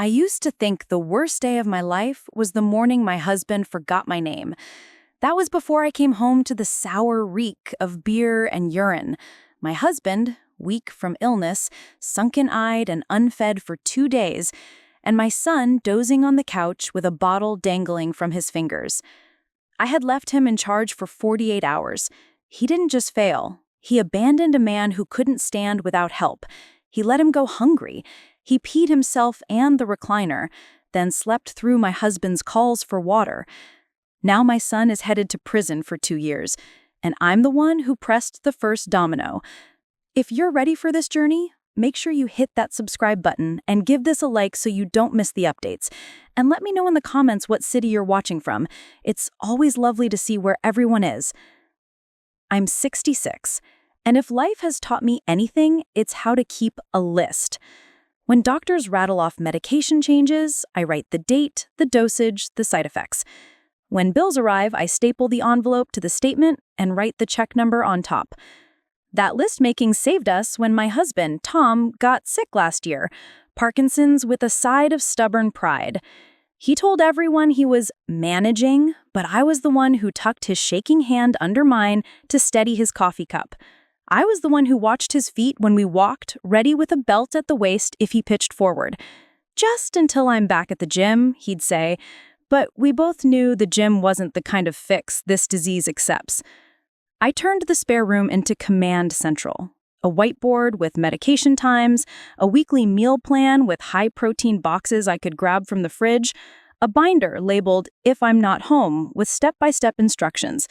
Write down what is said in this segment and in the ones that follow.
I used to think the worst day of my life was the morning my husband forgot my name. That was before I came home to the sour reek of beer and urine. My husband, weak from illness, sunken-eyed and unfed for 2 days, and my son dozing on the couch with a bottle dangling from his fingers. I had left him in charge for 48 hours. He didn't just fail. He abandoned a man who couldn't stand without help. He let him go hungry. He peed himself and the recliner, then slept through my husband's calls for water. Now my son is headed to prison for 2 years, and I'm the one who pressed the first domino. If you're ready for this journey, make sure you hit that subscribe button and give this a like so you don't miss the updates. And let me know in the comments what city you're watching from. It's always lovely to see where everyone is. I'm 66, and if life has taught me anything, it's how to keep a list. When doctors rattle off medication changes, I write the date, the dosage, the side effects. When bills arrive, I staple the envelope to the statement and write the check number on top. That list-making saved us when my husband, Tom, got sick last year, Parkinson's with a side of stubborn pride. He told everyone he was managing, but I was the one who tucked his shaking hand under mine to steady his coffee cup. I was the one who watched his feet when we walked, ready with a belt at the waist if he pitched forward. Just until I'm back at the gym, he'd say, but we both knew the gym wasn't the kind of fix this disease accepts. I turned the spare room into command central. A whiteboard with medication times, a weekly meal plan with high-protein boxes I could grab from the fridge, a binder labeled "If I'm Not Home" with step-by-step instructions.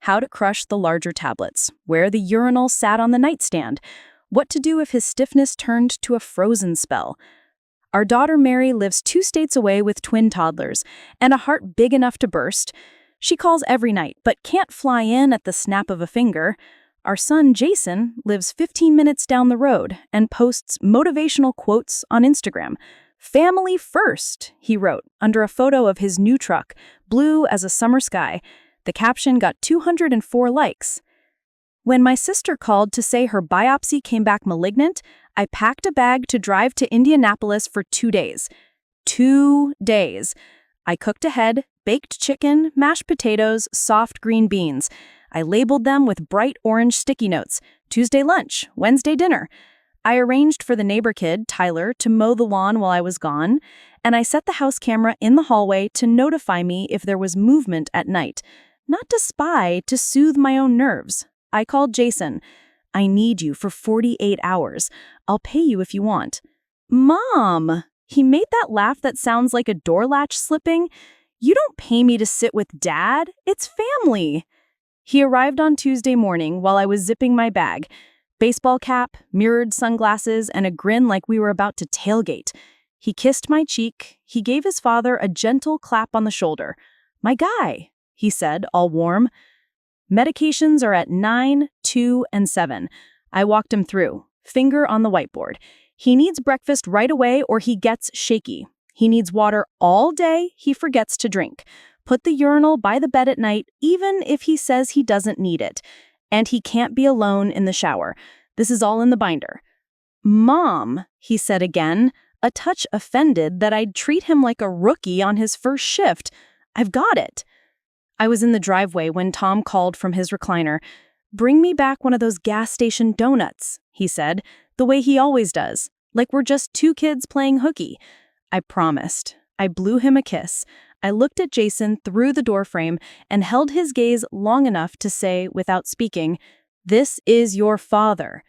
How to crush the larger tablets, where the urinal sat on the nightstand, what to do if his stiffness turned to a frozen spell. Our daughter Mary lives 2 states away with twin toddlers and a heart big enough to burst. She calls every night, but can't fly in at the snap of a finger. Our son Jason lives 15 minutes down the road and posts motivational quotes on Instagram. "Family first," he wrote under a photo of his new truck, blue as a summer sky. The caption got 204 likes. When my sister called to say her biopsy came back malignant, I packed a bag to drive to Indianapolis for 2 days. 2 days. I cooked ahead, baked chicken, mashed potatoes, soft green beans. I labeled them with bright orange sticky notes. Tuesday lunch, Wednesday dinner. I arranged for the neighbor kid, Tyler, to mow the lawn while I was gone, and I set the house camera in the hallway to notify me if there was movement at night. Not to spy, to soothe my own nerves. I called Jason. "I need you for 48 hours. I'll pay you if you want." "Mom!" He made that laugh that sounds like a door latch slipping. "You don't pay me to sit with Dad. It's family." He arrived on Tuesday morning while I was zipping my bag. Baseball cap, mirrored sunglasses, and a grin like we were about to tailgate. He kissed my cheek. He gave his father a gentle clap on the shoulder. "My guy," he said, all warm. Medications are at 9, 2, and 7. I walked him through, finger on the whiteboard. He needs breakfast right away or he gets shaky. He needs water all day, he forgets to drink. Put the urinal by the bed at night, even if he says he doesn't need it. And he can't be alone in the shower. This is all in the binder. "Mom," he said again, a touch offended that I'd treat him like a rookie on his first shift. "I've got it." I was in the driveway when Tom called from his recliner. "Bring me back one of those gas station donuts," he said, the way he always does, like we're just 2 kids playing hooky. I promised. I blew him a kiss. I looked at Jason through the doorframe and held his gaze long enough to say, without speaking, "This is your father."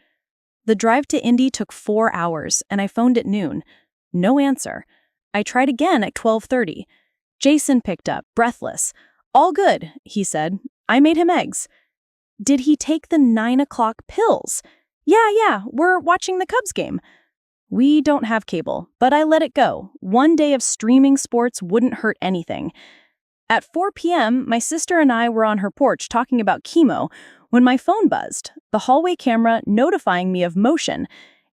The drive to Indy took 4 hours, and I phoned at noon. No answer. I tried again at 12:30. Jason picked up, breathless. "All good," he said. "I made him eggs." "Did he take the 9 o'clock pills?" Yeah, we're watching the Cubs game." "We don't have cable, but I let it go. 1 day of streaming sports wouldn't hurt anything." At 4 p.m., my sister and I were on her porch talking about chemo when my phone buzzed, the hallway camera notifying me of motion.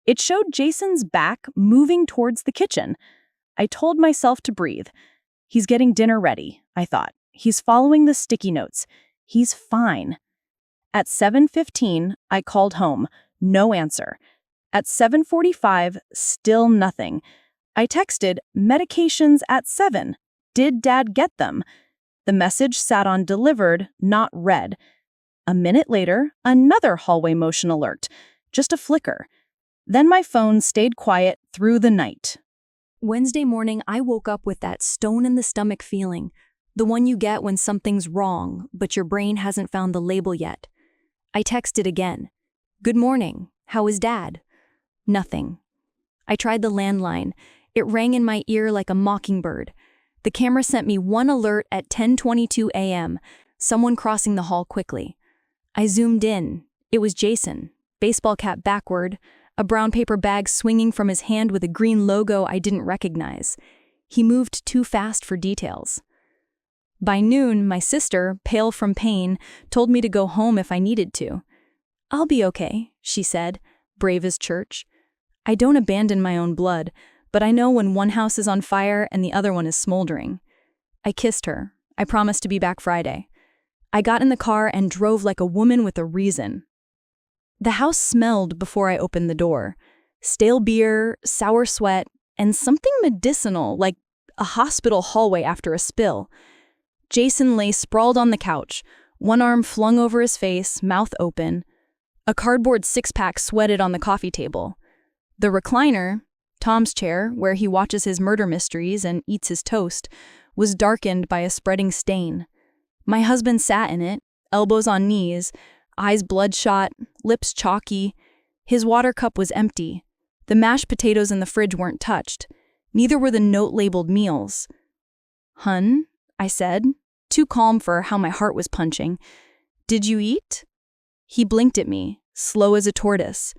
It showed Jason's back moving towards the kitchen. I told myself to breathe. He's getting dinner ready, I thought. He's following the sticky notes. He's fine. At 7:15, I called home. No answer. At 7:45, still nothing. I texted, "Medications at 7. Did Dad get them?" The message sat on delivered, not read. A minute later, another hallway motion alert. Just a flicker. Then my phone stayed quiet through the night. Wednesday morning, I woke up with that stone-in-the-stomach feeling, the one you get when something's wrong, but your brain hasn't found the label yet. I texted again. "Good morning. How is Dad?" Nothing. I tried the landline. It rang in my ear like a mockingbird. The camera sent me one alert at 10:22 a.m., someone crossing the hall quickly. I zoomed in. It was Jason, baseball cap backward, a brown paper bag swinging from his hand with a green logo I didn't recognize. He moved too fast for details. By noon, my sister, pale from pain, told me to go home if I needed to. "I'll be okay," she said, brave as church. I don't abandon my own blood, but I know when one house is on fire and the other one is smoldering. I kissed her. I promised to be back Friday. I got in the car and drove like a woman with a reason. The house smelled before I opened the door. Stale beer, sour sweat, and something medicinal, like a hospital hallway after a spill. Jason lay sprawled on the couch, one arm flung over his face, mouth open. A cardboard six-pack sweated on the coffee table. The recliner, Tom's chair, where he watches his murder mysteries and eats his toast, was darkened by a spreading stain. My husband sat in it, elbows on knees, eyes bloodshot, lips chalky. His water cup was empty. The mashed potatoes in the fridge weren't touched. Neither were the note-labeled meals. "Hun," I said, too calm for how my heart was punching. "Did you eat?" He blinked at me, slow as a tortoise.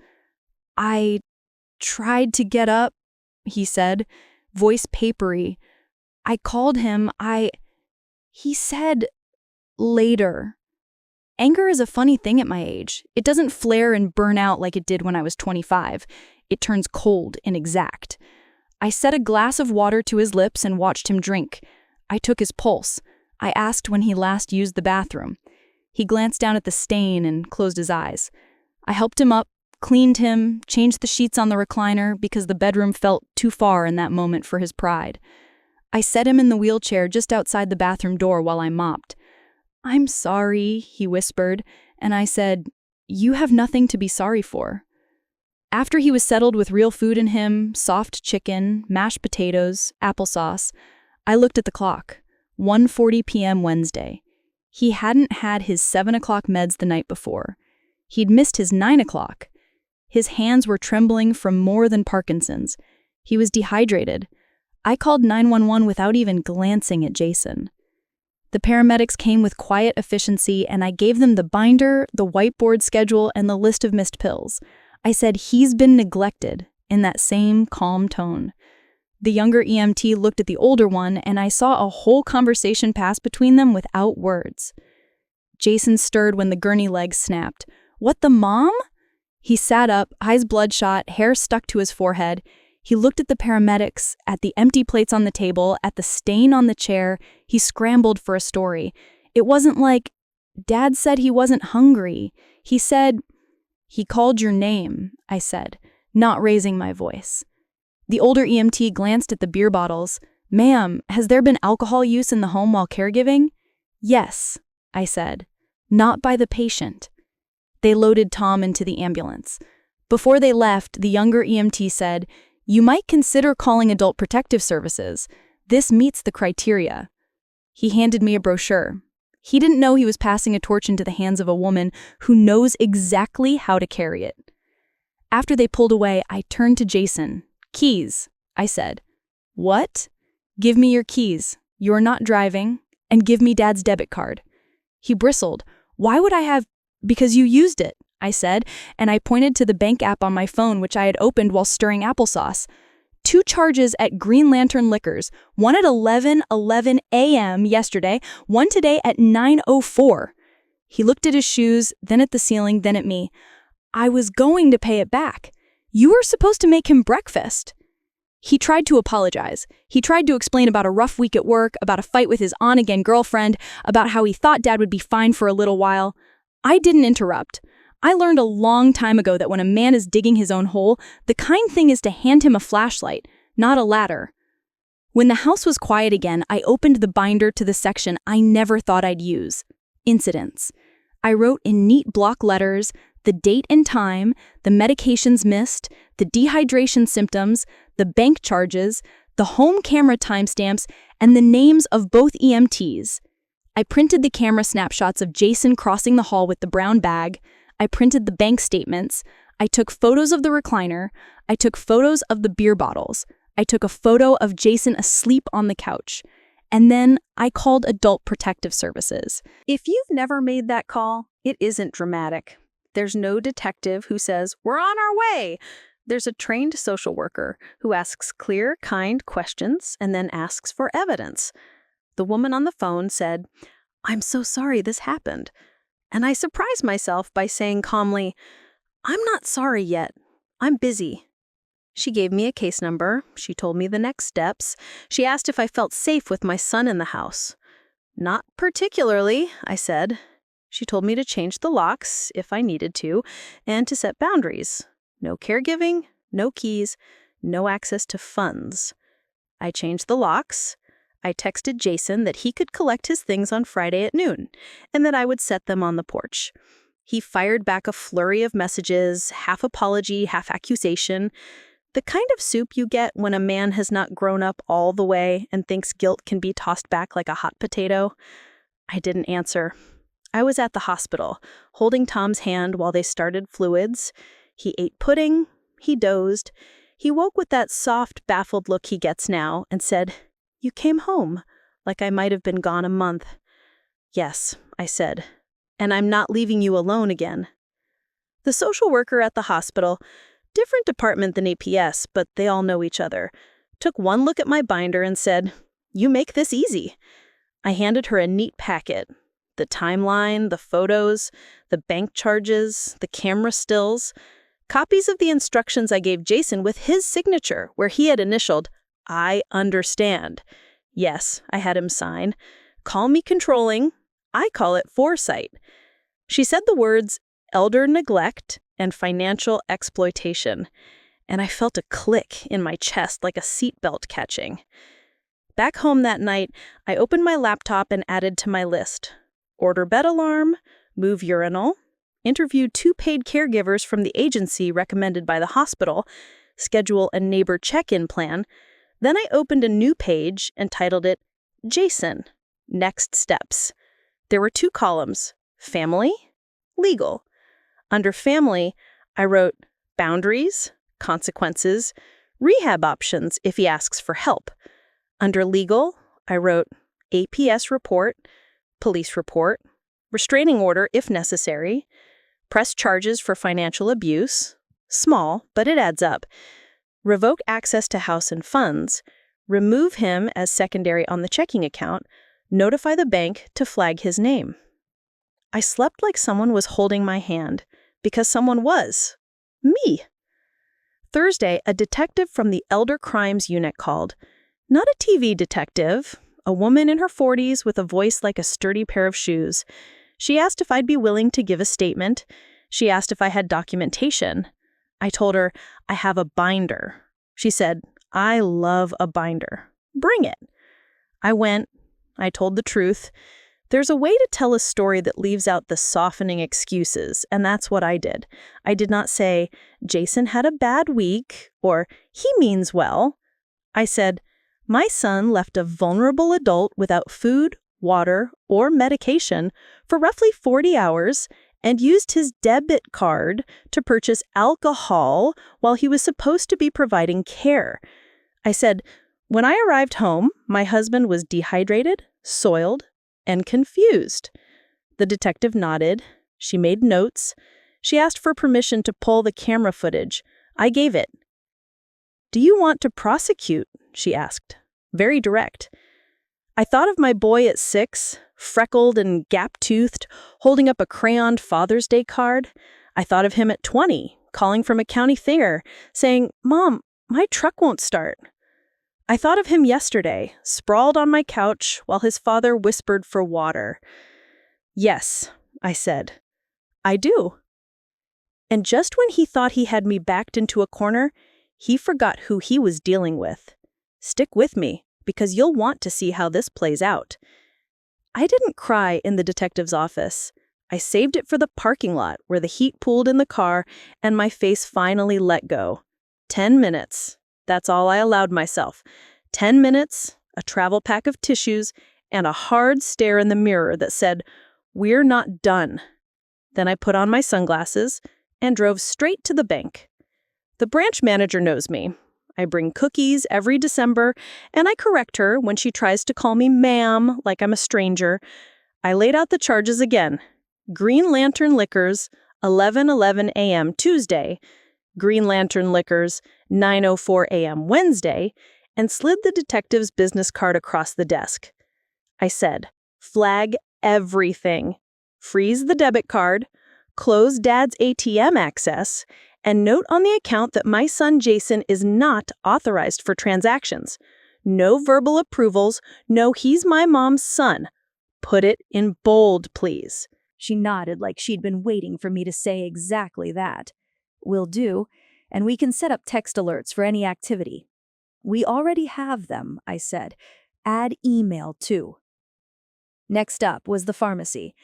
"I tried to get up," he said, voice papery. "I called him. He said, later." Anger is a funny thing at my age. It doesn't flare and burn out like it did when I was 25. It turns cold and exact. I set a glass of water to his lips and watched him drink. I took his pulse. I asked when he last used the bathroom. He glanced down at the stain and closed his eyes. I helped him up, cleaned him, changed the sheets on the recliner because the bedroom felt too far in that moment for his pride. I set him in the wheelchair just outside the bathroom door while I mopped. "I'm sorry," he whispered, and I said, "You have nothing to be sorry for." After he was settled with real food in him, soft chicken, mashed potatoes, applesauce, I looked at the clock. 1:40 p.m. Wednesday. He hadn't had his 7 o'clock meds the night before. He'd missed his 9 o'clock. His hands were trembling from more than Parkinson's. He was dehydrated. I called 911 without even glancing at Jason. The paramedics came with quiet efficiency, and I gave them the binder, the whiteboard schedule, and the list of missed pills. I said, "He's been neglected," in that same calm tone. The younger EMT looked at the older one, and I saw a whole conversation pass between them without words. Jason stirred when the gurney legs snapped. "What, the mom?" He sat up, eyes bloodshot, hair stuck to his forehead. He looked at the paramedics, at the empty plates on the table, at the stain on the chair. He scrambled for a story. It wasn't like, "Dad said he wasn't hungry." He said, "He called your name," I said, not raising my voice. The older EMT glanced at the beer bottles. "Ma'am, has there been alcohol use in the home while caregiving?" "Yes," I said, "not by the patient." They loaded Tom into the ambulance. Before they left, the younger EMT said, "You might consider calling Adult Protective Services. This meets the criteria." He handed me a brochure. He didn't know he was passing a torch into the hands of a woman who knows exactly how to carry it. After they pulled away, I turned to Jason. "Keys," I said. "What?" "Give me your keys. You're not driving. And give me Dad's debit card." He bristled. "Why would I have—" "Because you used it," I said, and I pointed to the bank app on my phone which I had opened while stirring applesauce. 2 charges at Green Lantern Liquors, one at 11:11 a.m. yesterday, one today at 9:04. He looked at his shoes, then at the ceiling, then at me. "I was going to pay it back. You were supposed to make him breakfast." He tried to apologize. He tried to explain about a rough week at work, about a fight with his on-again girlfriend, about how he thought Dad would be fine for a little while. I didn't interrupt. I learned a long time ago that when a man is digging his own hole, the kind thing is to hand him a flashlight, not a ladder. When the house was quiet again, I opened the binder to the section I never thought I'd use: incidents. I wrote in neat block letters the date and time, the medications missed, the dehydration symptoms, the bank charges, the home camera timestamps, and the names of both EMTs. I printed the camera snapshots of Jason crossing the hall with the brown bag. I printed the bank statements. I took photos of the recliner. I took photos of the beer bottles. I took a photo of Jason asleep on the couch. And then I called Adult Protective Services. If you've never made that call, it isn't dramatic. There's no detective who says, "We're on our way." There's a trained social worker who asks clear, kind questions and then asks for evidence. The woman on the phone said, "I'm so sorry this happened." And I surprised myself by saying calmly, "I'm not sorry yet. I'm busy." She gave me a case number. She told me the next steps. She asked if I felt safe with my son in the house. "Not particularly," I said. She told me to change the locks if I needed to, and to set boundaries. No caregiving, no keys, no access to funds. I changed the locks. I texted Jason that he could collect his things on Friday at noon, and that I would set them on the porch. He fired back a flurry of messages, half apology, half accusation. The kind of soup you get when a man has not grown up all the way and thinks guilt can be tossed back like a hot potato. I didn't answer. I was at the hospital, holding Tom's hand while they started fluids. He ate pudding. He dozed. He woke with that soft, baffled look he gets now and said, "You came home," like I might have been gone a month. "Yes," I said, "and I'm not leaving you alone again." The social worker at the hospital, different department than APS, but they all know each other, took one look at my binder and said, "You make this easy." I handed her a neat packet. The timeline, the photos, the bank charges, the camera stills, copies of the instructions I gave Jason with his signature, where he had initialed, "I understand." Yes, I had him sign. Call me controlling. I call it foresight. She said the words elder neglect and financial exploitation, and I felt a click in my chest like a seatbelt catching. Back home that night, I opened my laptop and added to my list: order bed alarm, move urinal, interview 2 paid caregivers from the agency recommended by the hospital, schedule a neighbor check-in plan. Then I opened a new page and titled it Jason, Next Steps. There were 2 columns: family, legal. Under family, I wrote boundaries, consequences, rehab options if he asks for help. Under legal, I wrote APS report, police report, restraining order if necessary, press charges for financial abuse, small, but it adds up, revoke access to house and funds, remove him as secondary on the checking account, notify the bank to flag his name. I slept like someone was holding my hand, because someone was. Me. Thursday, a detective from the Elder Crimes Unit called. Not a TV detective, a woman in her 40s with a voice like a sturdy pair of shoes. She asked if I'd be willing to give a statement. She asked if I had documentation. I told her, "I have a binder." She said, "I love a binder. Bring it." I went. I told the truth. There's a way to tell a story that leaves out the softening excuses, and that's what I did. I did not say, "Jason had a bad week," or "he means well." I said, "My son left a vulnerable adult without food, water, or medication for roughly 40 hours and used his debit card to purchase alcohol while he was supposed to be providing care." I said, "When I arrived home, my husband was dehydrated, soiled, and confused." The detective nodded. She made notes. She asked for permission to pull the camera footage. I gave it. "Do you want to prosecute?" she asked. Very direct. I thought of my boy at 6, freckled and gap-toothed, holding up a crayoned Father's Day card. I thought of him at 20, calling from a county fair, saying, "Mom, my truck won't start." I thought of him yesterday, sprawled on my couch while his father whispered for water. "Yes," I said, "I do." And just when he thought he had me backed into a corner, He forgot who he was dealing with. Stick with me, because you'll want to see how this plays out. I didn't cry in the detective's office. I saved it for the parking lot where the heat pooled in the car and my face finally let go. 10 minutes. That's all I allowed myself. 10 minutes, a travel pack of tissues, and a hard stare in the mirror that said, "We're not done." Then I put on my sunglasses and drove straight to the bank. The branch manager knows me. I bring cookies every December, and I correct her when she tries to call me ma'am like I'm a stranger. I laid out the charges again. Green Lantern Liquors, 11:11 a.m. Tuesday, Green Lantern Liquors, 9:04 a.m. Wednesday, and slid the detective's business card across the desk. I said, "Flag everything. Freeze the debit card, close Dad's ATM access, and note on the account that my son Jason is not authorized for transactions. No verbal approvals, no he's my mom's son. Put it in bold, please." She nodded like she'd been waiting for me to say exactly that. "Will do, and we can set up text alerts for any activity." "We already have them," I said. "Add email, too." Next up was the pharmacy.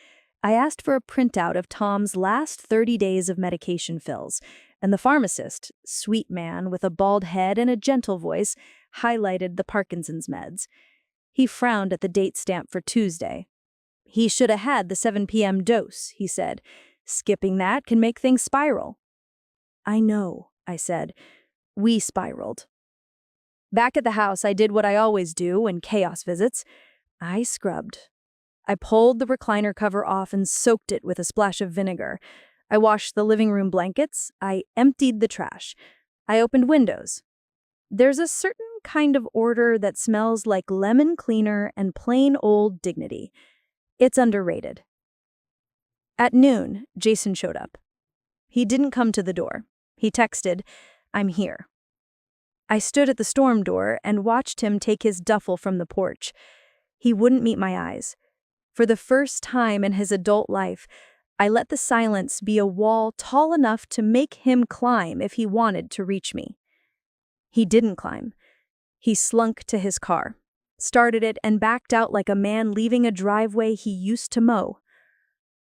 I asked for a printout of Tom's last 30 days of medication fills, and the pharmacist, sweet man with a bald head and a gentle voice, highlighted the Parkinson's meds. He frowned at the date stamp for Tuesday. "He should have had the 7 p.m. dose," he said. "Skipping that can make things spiral." "I know," I said. We spiraled. Back at the house, I did what I always do when chaos visits. I scrubbed. I pulled the recliner cover off and soaked it with a splash of vinegar. I washed the living room blankets. I emptied the trash. I opened windows. There's a certain kind of order that smells like lemon cleaner and plain old dignity. It's underrated. At noon, Jason showed up. He didn't come to the door. He texted, "I'm here." I stood at the storm door and watched him take his duffel from the porch. He wouldn't meet my eyes. For the first time in his adult life, I let the silence be a wall tall enough to make him climb if he wanted to reach me. He didn't climb. He slunk to his car, started it, and backed out like a man leaving a driveway he used to mow.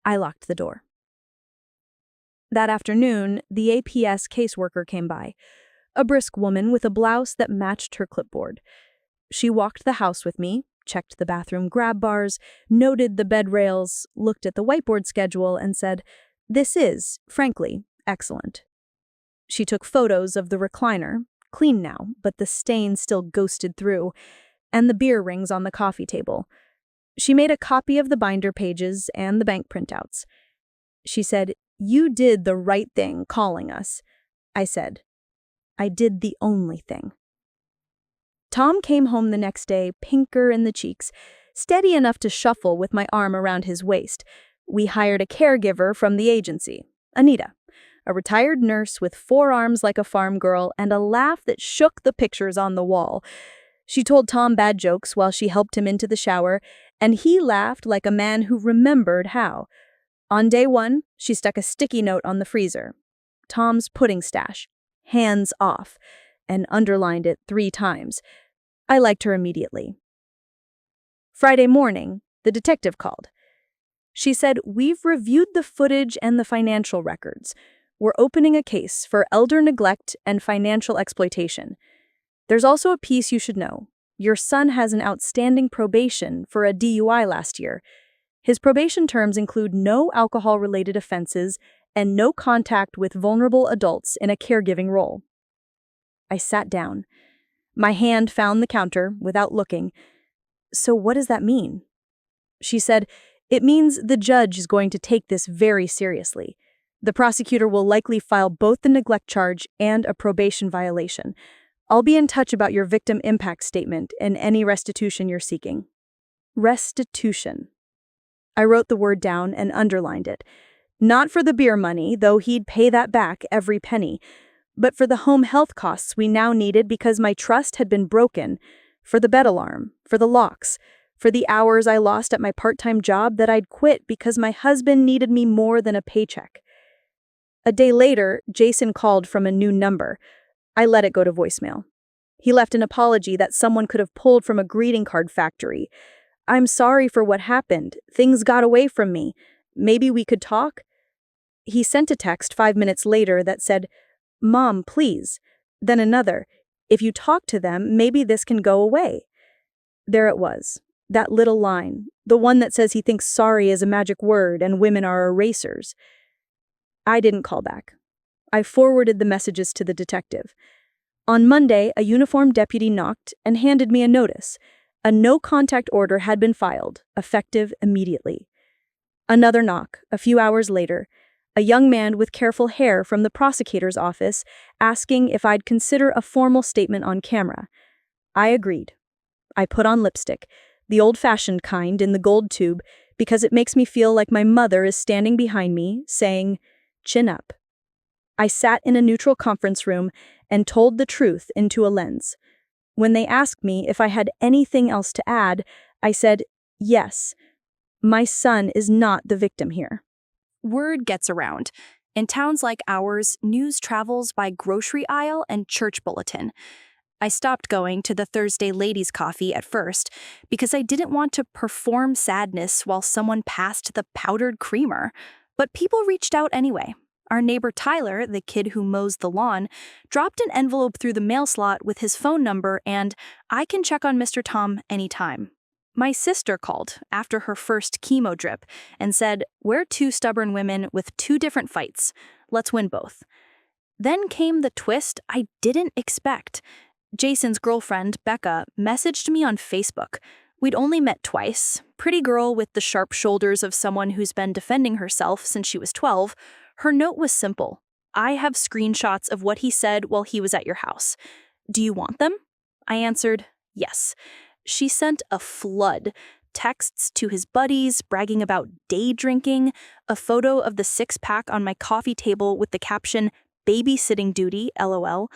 I locked the door. That afternoon, the APS caseworker came by, a brisk woman with a blouse that matched her clipboard. She walked the house with me, checked the bathroom grab bars, noted the bed rails, looked at the whiteboard schedule, and said, "This is, frankly, excellent." She took photos of the recliner, clean now, but the stain still ghosted through, and the beer rings on the coffee table. She made a copy of the binder pages and the bank printouts. She said, "You did the right thing calling us." I said, "I did the only thing." Tom came home the next day, pinker in the cheeks, steady enough to shuffle with my arm around his waist. We hired a caregiver from the agency, Anita, a retired nurse with 4 arms like a farm girl and a laugh that shook the pictures on the wall. She told Tom bad jokes while she helped him into the shower, and he laughed like a man who remembered how. On day 1, she stuck a sticky note on the freezer. Tom's pudding stash, hands off, and underlined it 3 times. I liked her immediately. Friday morning, the detective called. She said, "We've reviewed the footage and the financial records. We're opening a case for elder neglect and financial exploitation. There's also a piece you should know. Your son has an outstanding probation for a DUI last year. His probation terms include no alcohol-related offenses and no contact with vulnerable adults in a caregiving role." I sat down. My hand found the counter without looking. "So what does that mean?" She said, "It means the judge is going to take this very seriously. The prosecutor will likely file both the neglect charge and a probation violation. I'll be in touch about your victim impact statement and any restitution you're seeking." Restitution. I wrote the word down and underlined it. Not for the beer money, though he'd pay that back every penny, but for the home health costs we now needed because my trust had been broken, for the bed alarm, for the locks, for the hours I lost at my part-time job that I'd quit because my husband needed me more than a paycheck. A day later, Jason called from a new number. I let it go to voicemail. He left an apology that someone could have pulled from a greeting card factory. "I'm sorry for what happened. Things got away from me. Maybe we could talk?" He sent a text 5 minutes later that said, "Mom, please." Then another, "If you talk to them, maybe this can go away." There it was, that little line, the one that says he thinks sorry is a magic word and women are erasers. I didn't call back. I forwarded the messages to the detective. On Monday, a uniformed deputy knocked and handed me a notice. A no-contact order had been filed, effective immediately. Another knock, a few hours later, a young man with careful hair from the prosecutor's office asking if I'd consider a formal statement on camera. I agreed. I put on lipstick, the old-fashioned kind in the gold tube, because it makes me feel like my mother is standing behind me, saying, "Chin up." I sat in a neutral conference room and told the truth into a lens. When they asked me if I had anything else to add, I said, "Yes, my son is not the victim here." Word gets around. In towns like ours, news travels by grocery aisle and church bulletin. I stopped going to the Thursday ladies' coffee at first because I didn't want to perform sadness while someone passed the powdered creamer. But people reached out anyway. Our neighbor Tyler, the kid who mows the lawn, dropped an envelope through the mail slot with his phone number and "I can check on Mr. Tom anytime." My sister called after her first chemo drip and said, "We're two stubborn women with two different fights. Let's win both." Then came the twist I didn't expect. Jason's girlfriend, Becca, messaged me on Facebook. We'd only met twice. Pretty girl with the sharp shoulders of someone who's been defending herself since she was 12. Her note was simple. "I have screenshots of what he said while he was at your house. Do you want them?" I answered, "Yes." She sent a flood. Texts to his buddies, bragging about day drinking, a photo of the six-pack on my coffee table with the caption, "Babysitting duty, LOL,"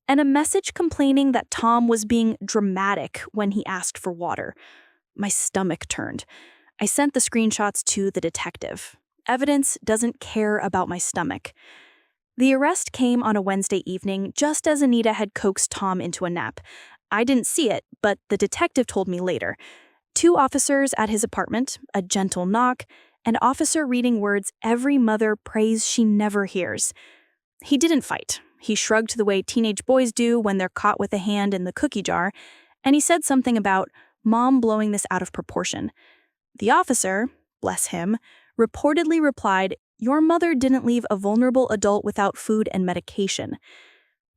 and a message complaining that Tom was being dramatic when he asked for water. My stomach turned. I sent the screenshots to the detective. Evidence doesn't care about my stomach. The arrest came on a Wednesday evening, just as Anita had coaxed Tom into a nap. I didn't see it, but the detective told me later. 2 officers at his apartment, a gentle knock, an officer reading words every mother prays she never hears. He didn't fight. He shrugged the way teenage boys do when they're caught with a hand in the cookie jar, and he said something about Mom blowing this out of proportion. The officer, bless him, reportedly replied, "Your mother didn't leave a vulnerable adult without food and medication."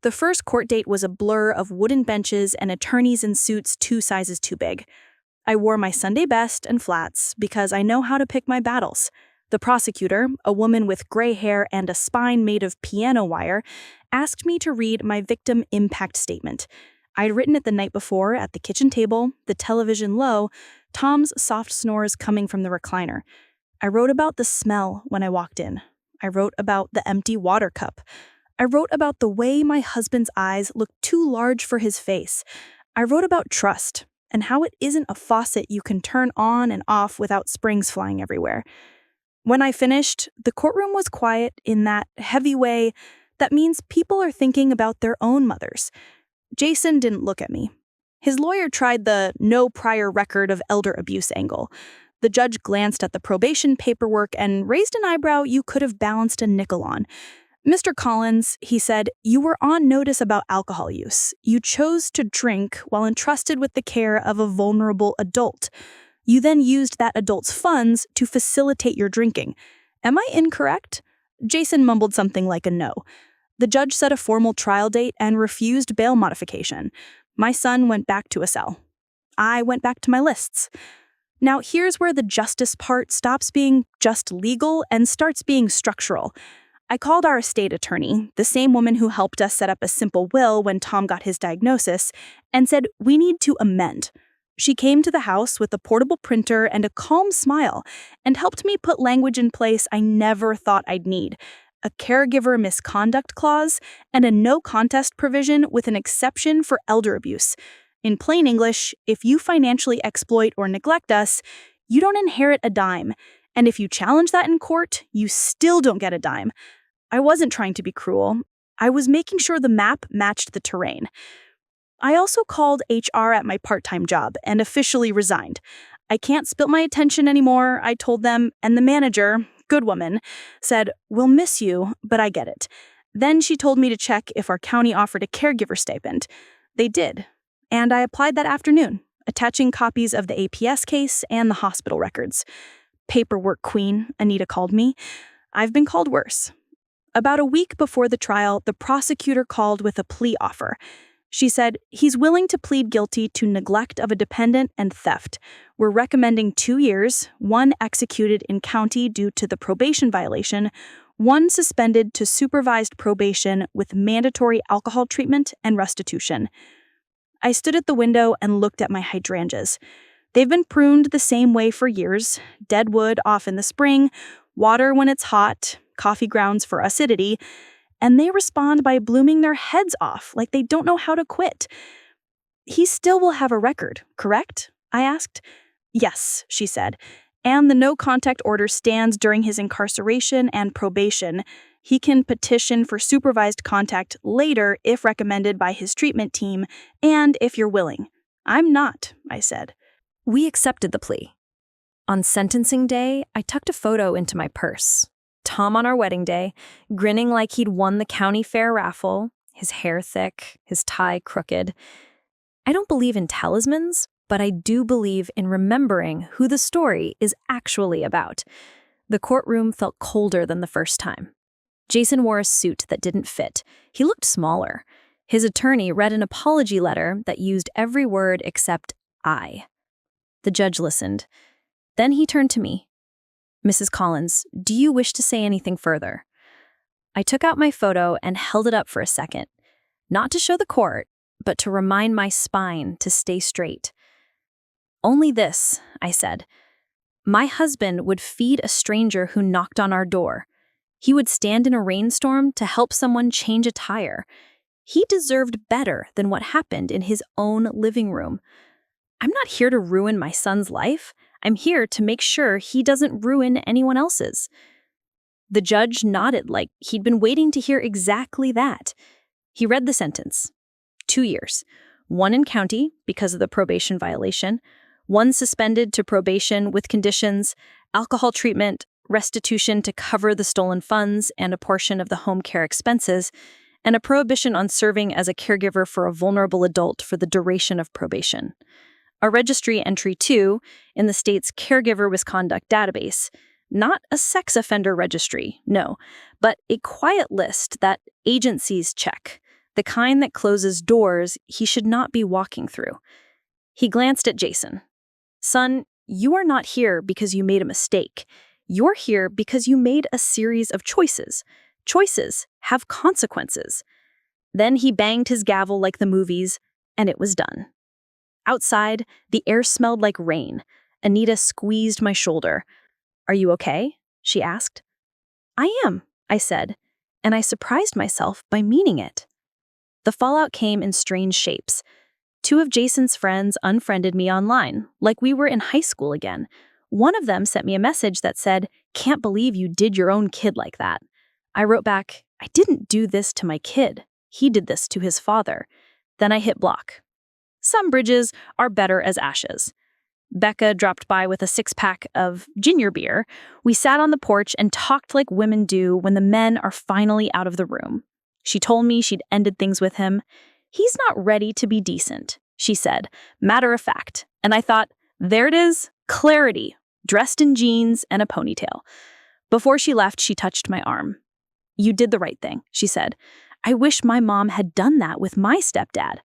The first court date was a blur of wooden benches and attorneys in suits 2 sizes too big. I wore my Sunday best and flats because I know how to pick my battles. The prosecutor, a woman with gray hair and a spine made of piano wire, asked me to read my victim impact statement. I'd written it the night before at the kitchen table, the television low, Tom's soft snores coming from the recliner. I wrote about the smell when I walked in. I wrote about the empty water cup. I wrote about the way my husband's eyes looked too large for his face. I wrote about trust and how it isn't a faucet you can turn on and off without springs flying everywhere. When I finished, the courtroom was quiet in that heavy way that means people are thinking about their own mothers. Jason didn't look at me. His lawyer tried the no prior record of elder abuse angle. The judge glanced at the probation paperwork and raised an eyebrow you could have balanced a nickel on. "Mr. Collins," he said, "you were on notice about alcohol use. You chose to drink while entrusted with the care of a vulnerable adult. You then used that adult's funds to facilitate your drinking. Am I incorrect?" Jason mumbled something like a no. The judge set a formal trial date and refused bail modification. My son went back to a cell. I went back to my lists. Now here's where the justice part stops being just legal and starts being structural. I called our estate attorney, the same woman who helped us set up a simple will when Tom got his diagnosis, and said, "We need to amend." She came to the house with a portable printer and a calm smile and helped me put language in place I never thought I'd need. A caregiver misconduct clause and a no contest provision with an exception for elder abuse. In plain English, if you financially exploit or neglect us, you don't inherit a dime. And if you challenge that in court, you still don't get a dime. I wasn't trying to be cruel. I was making sure the map matched the terrain. I also called HR at my part-time job and officially resigned. I can't spill my attention anymore, I told them, and the manager, good woman, said, "We'll miss you, but I get it." Then she told me to check if our county offered a caregiver stipend. They did, and I applied that afternoon, attaching copies of the APS case and the hospital records. Paperwork queen, Anita called me. I've been called worse. About a week before the trial, the prosecutor called with a plea offer. She said, "He's willing to plead guilty to neglect of a dependent and theft. We're recommending 2 years, 1 executed in county due to the probation violation, 1 suspended to supervised probation with mandatory alcohol treatment and restitution." I stood at the window and looked at my hydrangeas. They've been pruned the same way for years: dead wood off in the spring, water when it's hot, coffee grounds for acidity, and they respond by blooming their heads off like they don't know how to quit. "He still will have a record, correct?" I asked. "Yes," she said, "and the no-contact order stands during his incarceration and probation. He can petition for supervised contact later if recommended by his treatment team, and if you're willing." "I'm not," I said. We accepted the plea. On sentencing day, I tucked a photo into my purse. Tom on our wedding day, grinning like he'd won the county fair raffle, his hair thick, his tie crooked. I don't believe in talismans, but I do believe in remembering who the story is actually about. The courtroom felt colder than the first time. Jason wore a suit that didn't fit. He looked smaller. His attorney read an apology letter that used every word except I. The judge listened. Then he turned to me. "Mrs. Collins, do you wish to say anything further?" I took out my photo and held it up for a second, not to show the court, but to remind my spine to stay straight. "Only this," I said. "My husband would feed a stranger who knocked on our door. He would stand in a rainstorm to help someone change a tire. He deserved better than what happened in his own living room. I'm not here to ruin my son's life. I'm here to make sure he doesn't ruin anyone else's." The judge nodded like he'd been waiting to hear exactly that. He read the sentence. 2 years. 1 in county because of the probation violation, 1 suspended to probation with conditions, alcohol treatment, restitution to cover the stolen funds and a portion of the home care expenses, and a prohibition on serving as a caregiver for a vulnerable adult for the duration of probation. A registry entry 2 in the state's caregiver misconduct database. Not a sex offender registry, no, but a quiet list that agencies check, the kind that closes doors he should not be walking through. He glanced at Jason. "Son, you are not here because you made a mistake. You're here because you made a series of choices. Choices have consequences." Then he banged his gavel like the movies, and it was done. Outside, the air smelled like rain. Anita squeezed my shoulder. "Are you okay?" she asked. "I am," I said, and I surprised myself by meaning it. The fallout came in strange shapes. 2 of Jason's friends unfriended me online, like we were in high school again. One of them sent me a message that said, "Can't believe you did your own kid like that." I wrote back, "I didn't do this to my kid. He did this to his father." Then I hit block. Some bridges are better as ashes. Becca dropped by with a 6-pack of ginger beer. We sat on the porch and talked like women do when the men are finally out of the room. She told me she'd ended things with him. "He's not ready to be decent," she said, matter of fact. And I thought, there it is, clarity, dressed in jeans and a ponytail. Before she left, she touched my arm. "You did the right thing," she said. "I wish my mom had done that with my stepdad."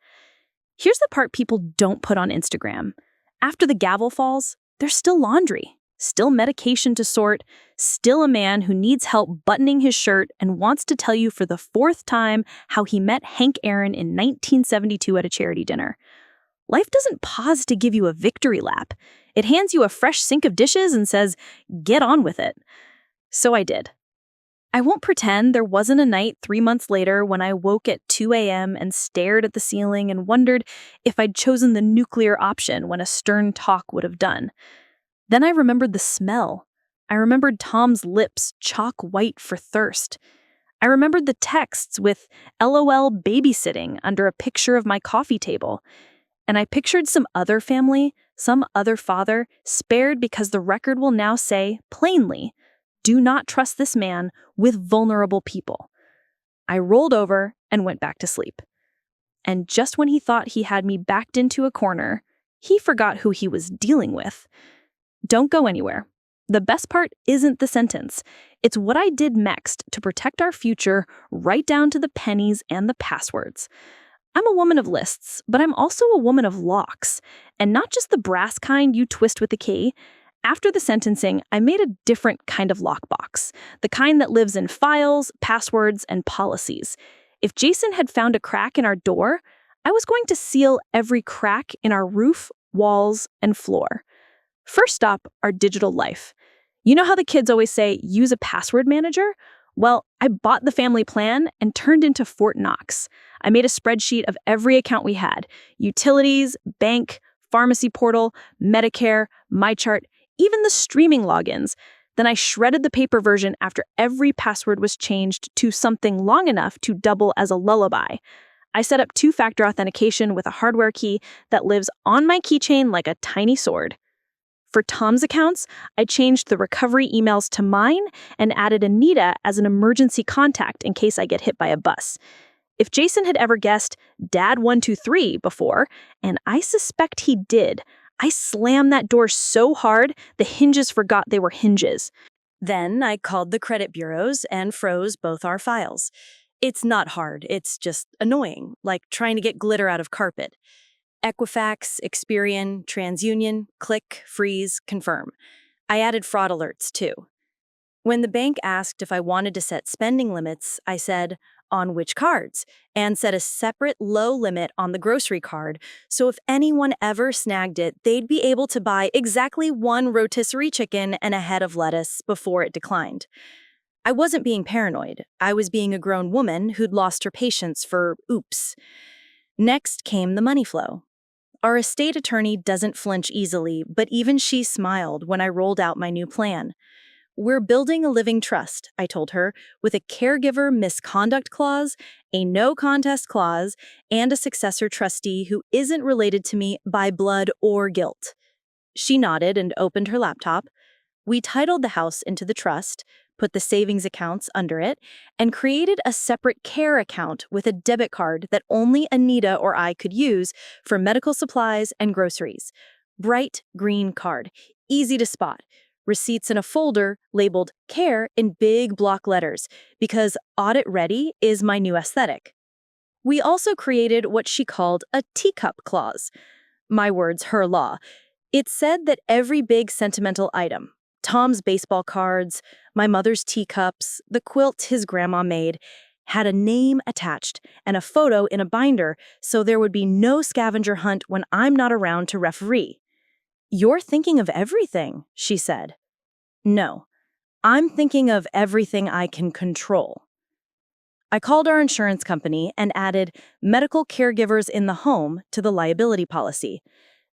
Here's the part people don't put on Instagram. After the gavel falls, there's still laundry, still medication to sort, still a man who needs help buttoning his shirt and wants to tell you for the 4th time how he met Hank Aaron in 1972 at a charity dinner. Life doesn't pause to give you a victory lap. It hands you a fresh sink of dishes and says, "Get on with it." So I did. I won't pretend there wasn't a night 3 months later when I woke at 2 a.m. and stared at the ceiling and wondered if I'd chosen the nuclear option when a stern talk would have done. Then I remembered the smell. I remembered Tom's lips chalk white for thirst. I remembered the texts with LOL babysitting under a picture of my coffee table. And I pictured some other family, some other father, spared because the record will now say, plainly, do not trust this man with vulnerable people. I rolled over and went back to sleep. And just when he thought he had me backed into a corner, he forgot who he was dealing with. Don't go anywhere. The best part isn't the sentence. It's what I did next to protect our future, right down to the pennies and the passwords. I'm a woman of lists, but I'm also a woman of locks, and not just the brass kind you twist with the key. After the sentencing, I made a different kind of lockbox, the kind that lives in files, passwords, and policies. If Jason had found a crack in our door, I was going to seal every crack in our roof, walls, and floor. First stop, our digital life. You know how the kids always say, use a password manager? Well, I bought the family plan and turned into Fort Knox. I made a spreadsheet of every account we had: utilities, bank, pharmacy portal, Medicare, MyChart, even the streaming logins. Then I shredded the paper version after every password was changed to something long enough to double as a lullaby. I set up two-factor authentication with a hardware key that lives on my keychain like a tiny sword. For Tom's accounts, I changed the recovery emails to mine and added Anita as an emergency contact in case I get hit by a bus. If Jason had ever guessed Dad123 before, and I suspect he did, I slammed that door so hard the hinges forgot they were hinges. Then I called the credit bureaus and froze both our files. It's not hard, it's just annoying, like trying to get glitter out of carpet. Equifax, Experian, TransUnion, click, freeze, confirm. I added fraud alerts too. When the bank asked if I wanted to set spending limits, I said, on which cards? And set a separate low limit on the grocery card, so if anyone ever snagged it, they'd be able to buy exactly one rotisserie chicken and a head of lettuce before it declined. I wasn't being paranoid. I was being a grown woman who'd lost her patience for oops. Next came the money flow. Our estate attorney doesn't flinch easily, but even she smiled when I rolled out my new plan. We're building a living trust, I told her, with a caregiver misconduct clause, a no contest clause, and a successor trustee who isn't related to me by blood or guilt. She nodded and opened her laptop. We titled the house into the trust, put the savings accounts under it, and created a separate care account with a debit card that only Anita or I could use for medical supplies and groceries. Bright green card, easy to spot. Receipts in a folder labeled Care in big block letters, because audit ready is my new aesthetic. We also created what she called a teacup clause. My words, her law. It said that every big sentimental item, Tom's baseball cards, my mother's teacups, the quilt his grandma made, had a name attached and a photo in a binder, so there would be no scavenger hunt when I'm not around to referee. You're thinking of everything, she said. No, I'm thinking of everything I can control. I called our insurance company and added medical caregivers in the home to the liability policy.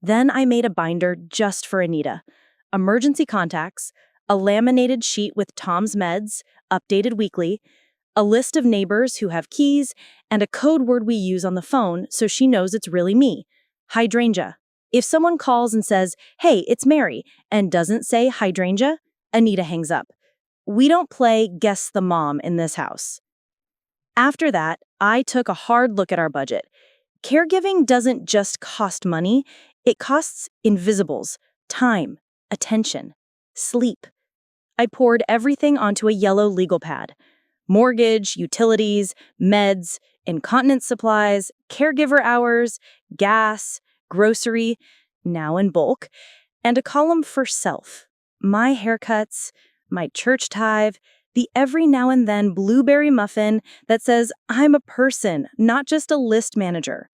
Then I made a binder just for Anita. Emergency contacts, a laminated sheet with Tom's meds, updated weekly, a list of neighbors who have keys, and a code word we use on the phone so she knows it's really me. Hydrangea. If someone calls and says, "Hey, it's Mary," and doesn't say hydrangea, Anita hangs up. We don't play guess the mom in this house. After that, I took a hard look at our budget. Caregiving doesn't just cost money, it costs invisibles, time, attention, sleep. I poured everything onto a yellow legal pad. Mortgage, utilities, meds, incontinence supplies, caregiver hours, gas, grocery, now in bulk, and a column for self. My haircuts, my church tithe, the every now and then blueberry muffin that says I'm a person, not just a list manager.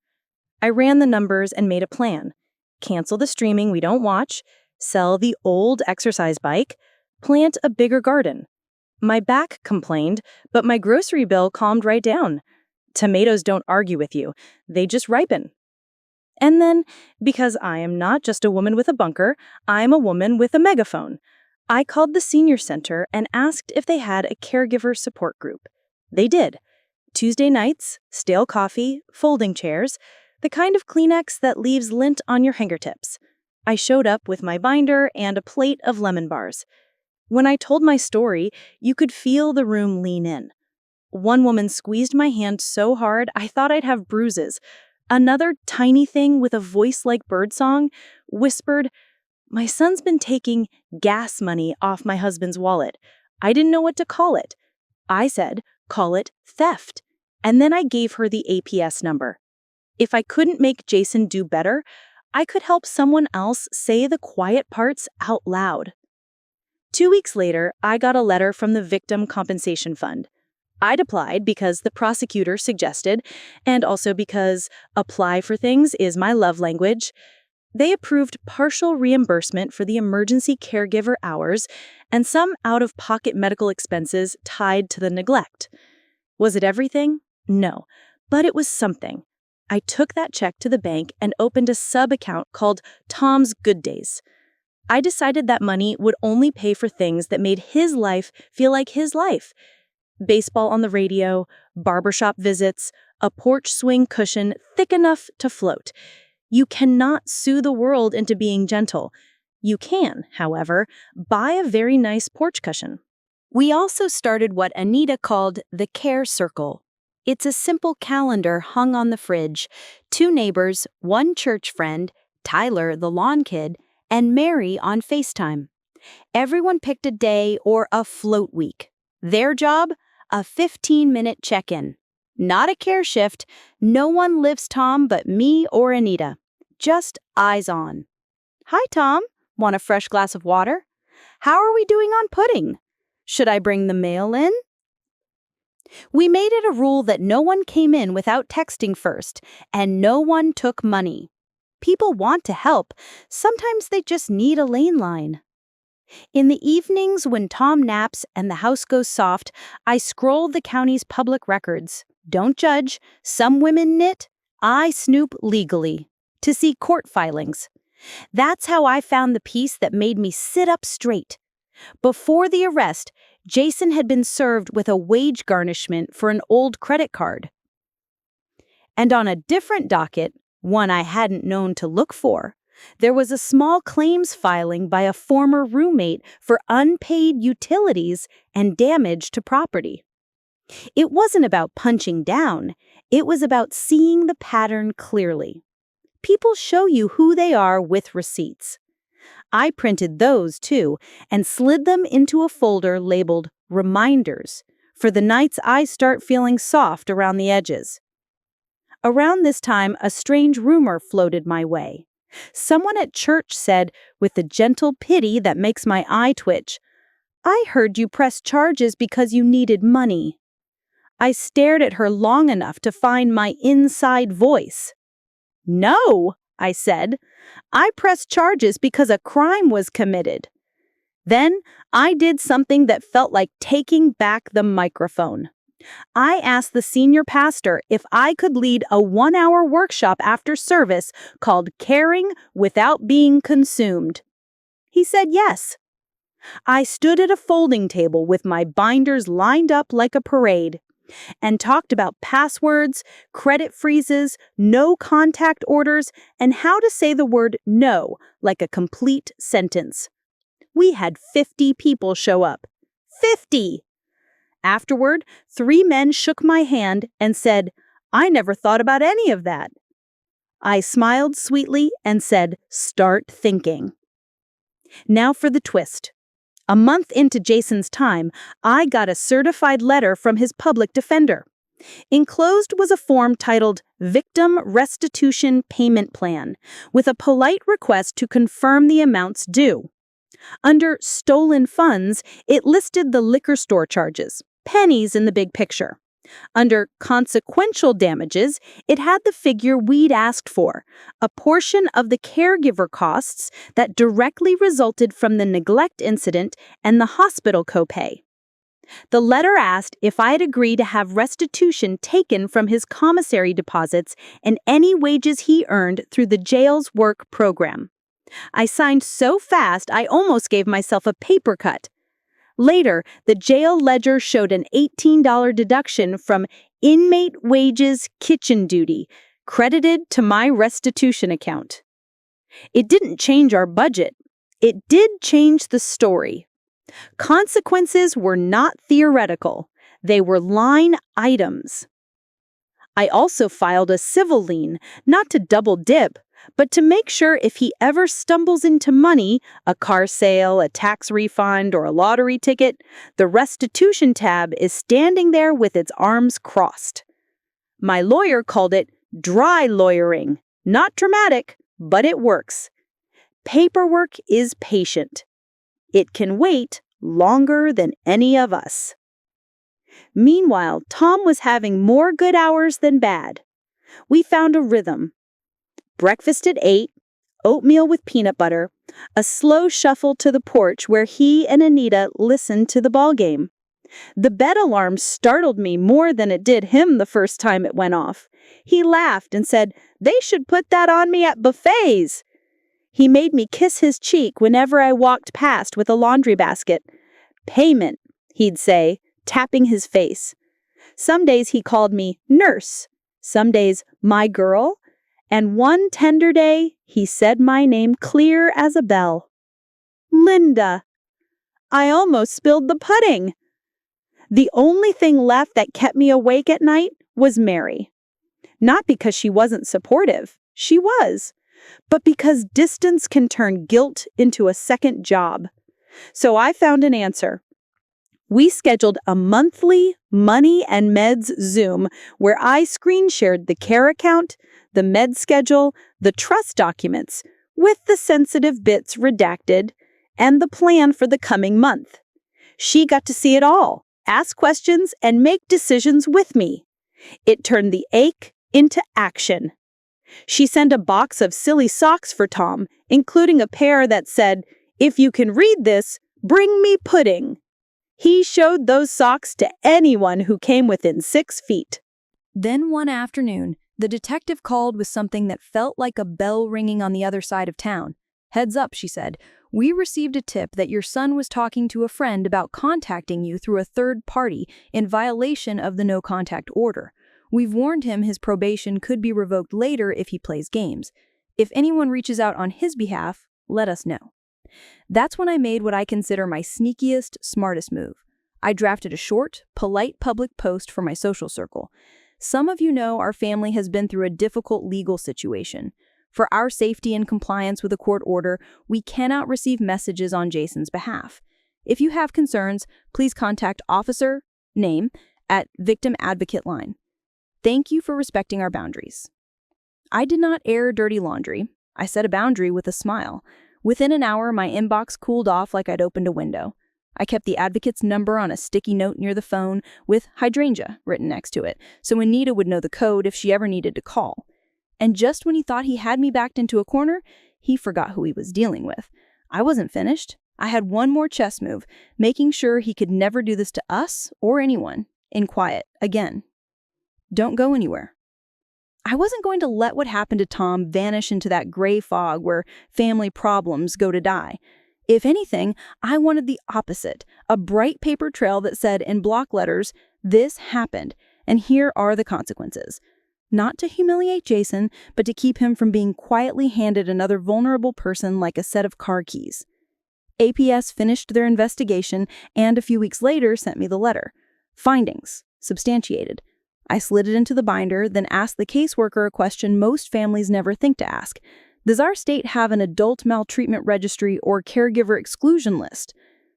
I ran the numbers and made a plan. Cancel the streaming we don't watch, sell the old exercise bike, plant a bigger garden. My back complained, but my grocery bill calmed right down. Tomatoes don't argue with you, they just ripen. And then, because I am not just a woman with a bunker, I'm a woman with a megaphone. I called the senior center and asked if they had a caregiver support group. They did. Tuesday nights, stale coffee, folding chairs, the kind of Kleenex that leaves lint on your fingertips. I showed up with my binder and a plate of lemon bars. When I told my story, you could feel the room lean in. One woman squeezed my hand so hard I thought I'd have bruises. Another tiny thing with a voice like birdsong whispered, "My son's been taking gas money off my husband's wallet. I didn't know what to call it." I said, "Call it theft." And then I gave her the APS number. If I couldn't make Jason do better, I could help someone else say the quiet parts out loud. 2 weeks later, I got a letter from the Victim Compensation Fund. I'd applied because the prosecutor suggested, and also because apply for things is my love language. They approved partial reimbursement for the emergency caregiver hours and some out-of-pocket medical expenses tied to the neglect. Was it everything? No, but it was something. I took that check to the bank and opened a sub-account called Tom's Good Days. I decided that money would only pay for things that made his life feel like his life. Baseball on the radio, barbershop visits, a porch swing cushion thick enough to float. You cannot sue the world into being gentle. You can, however, buy a very nice porch cushion. We also started what Anita called the Care Circle. It's a simple calendar hung on the fridge. 2 neighbors, 1 church friend, Tyler, the lawn kid, and Mary on FaceTime. Everyone picked a day or a float week. Their job? A 15-minute check-in. Not a care shift. No one lifts Tom but me or Anita. Just eyes on. "Hi, Tom. Want a fresh glass of water? How are we doing on pudding? Should I bring the mail in?" We made it a rule that no one came in without texting first, and no one took money. People want to help. Sometimes they just need a lane line. In the evenings when Tom naps and the house goes soft, I scroll the county's public records. Don't judge. Some women knit. I snoop legally to see court filings. That's how I found the piece that made me sit up straight. Before the arrest, Jason had been served with a wage garnishment for an old credit card. And on a different docket, one I hadn't known to look for, there was a small claims filing by a former roommate for unpaid utilities and damage to property. It wasn't about punching down. It was about seeing the pattern clearly. People show you who they are with receipts. I printed those, too, and slid them into a folder labeled Reminders for the nights I start feeling soft around the edges. Around this time, a strange rumor floated my way. Someone at church said, with the gentle pity that makes my eye twitch, "I heard you press charges because you needed money." I stared at her long enough to find my inside voice. "No," I said. "I pressed charges because a crime was committed." Then I did something that felt like taking back the microphone. I asked the senior pastor if I could lead a 1-hour workshop after service called Caring Without Being Consumed. He said yes. I stood at a folding table with my binders lined up like a parade and talked about passwords, credit freezes, no contact orders, and how to say the word no like a complete sentence. We had 50 people show up. 50! Afterward, 3 men shook my hand and said, "I never thought about any of that." I smiled sweetly and said, "Start thinking." Now for the twist. A month into Jason's time, I got a certified letter from his public defender. Enclosed was a form titled Victim Restitution Payment Plan, with a polite request to confirm the amounts due. Under stolen funds, it listed the liquor store charges, pennies in the big picture. Under consequential damages, it had the figure we'd asked for, a portion of the caregiver costs that directly resulted from the neglect incident and the hospital copay. The letter asked if I'd agree to have restitution taken from his commissary deposits and any wages he earned through the jail's work program. I signed so fast I almost gave myself a paper cut. Later, the jail ledger showed an $18 deduction from inmate wages kitchen duty, credited to my restitution account. It didn't change our budget. It did change the story. Consequences were not theoretical. They were line items. I also filed a civil lien, not to double dip, but to make sure if he ever stumbles into money, a car sale, a tax refund, or a lottery ticket, the restitution tab is standing there with its arms crossed. My lawyer called it dry lawyering. Not dramatic, but it works. Paperwork is patient. It can wait longer than any of us. Meanwhile, Tom was having more good hours than bad. We found a rhythm. Breakfast at 8, oatmeal with peanut butter, a slow shuffle to the porch where he and Anita listened to the ball game. The bed alarm startled me more than it did him the first time it went off. He laughed and said, "They should put that on me at buffets." He made me kiss his cheek whenever I walked past with a laundry basket. "Payment," he'd say, tapping his face. Some days he called me nurse, some days my girl, and one tender day he said my name clear as a bell. Linda. I almost spilled the pudding. The only thing left that kept me awake at night was Mary. Not because she wasn't supportive, she was, but because distance can turn guilt into a second job. So I found an answer. We scheduled a monthly Money and Meds Zoom where I screen shared the care account, the med schedule, the trust documents, with the sensitive bits redacted, and the plan for the coming month. She got to see it all, ask questions, and make decisions with me. It turned the ache into action. She sent a box of silly socks for Tom, including a pair that said, "If you can read this, bring me pudding." He showed those socks to anyone who came within 6 feet. Then one afternoon, the detective called with something that felt like a bell ringing on the other side of town. "Heads up," she said. "We received a tip that your son was talking to a friend about contacting you through a third party in violation of the no-contact order. We've warned him his probation could be revoked later if he plays games. If anyone reaches out on his behalf, let us know." That's when I made what I consider my sneakiest, smartest move. I drafted a short, polite public post for my social circle. Some of you know our family has been through a difficult legal situation. For our safety and compliance with a court order, we cannot receive messages on Jason's behalf. If you have concerns, please contact officer, name, at Victim Advocate Line. Thank you for respecting our boundaries. I did not air dirty laundry. I set a boundary with a smile. Within an hour, my inbox cooled off like I'd opened a window. I kept the advocate's number on a sticky note near the phone with hydrangea written next to it, so Anita would know the code if she ever needed to call. And just when he thought he had me backed into a corner, he forgot who he was dealing with. I wasn't finished. I had one more chess move, making sure he could never do this to us or anyone, in quiet, again. Don't go anywhere. I wasn't going to let what happened to Tom vanish into that gray fog where family problems go to die. If anything, I wanted the opposite, a bright paper trail that said in block letters, "This happened, and here are the consequences." Not to humiliate Jason, but to keep him from being quietly handed another vulnerable person like a set of car keys. APS finished their investigation and a few weeks later sent me the letter. Findings, substantiated. I slid it into the binder, then asked the caseworker a question most families never think to ask. Does our state have an adult maltreatment registry or caregiver exclusion list?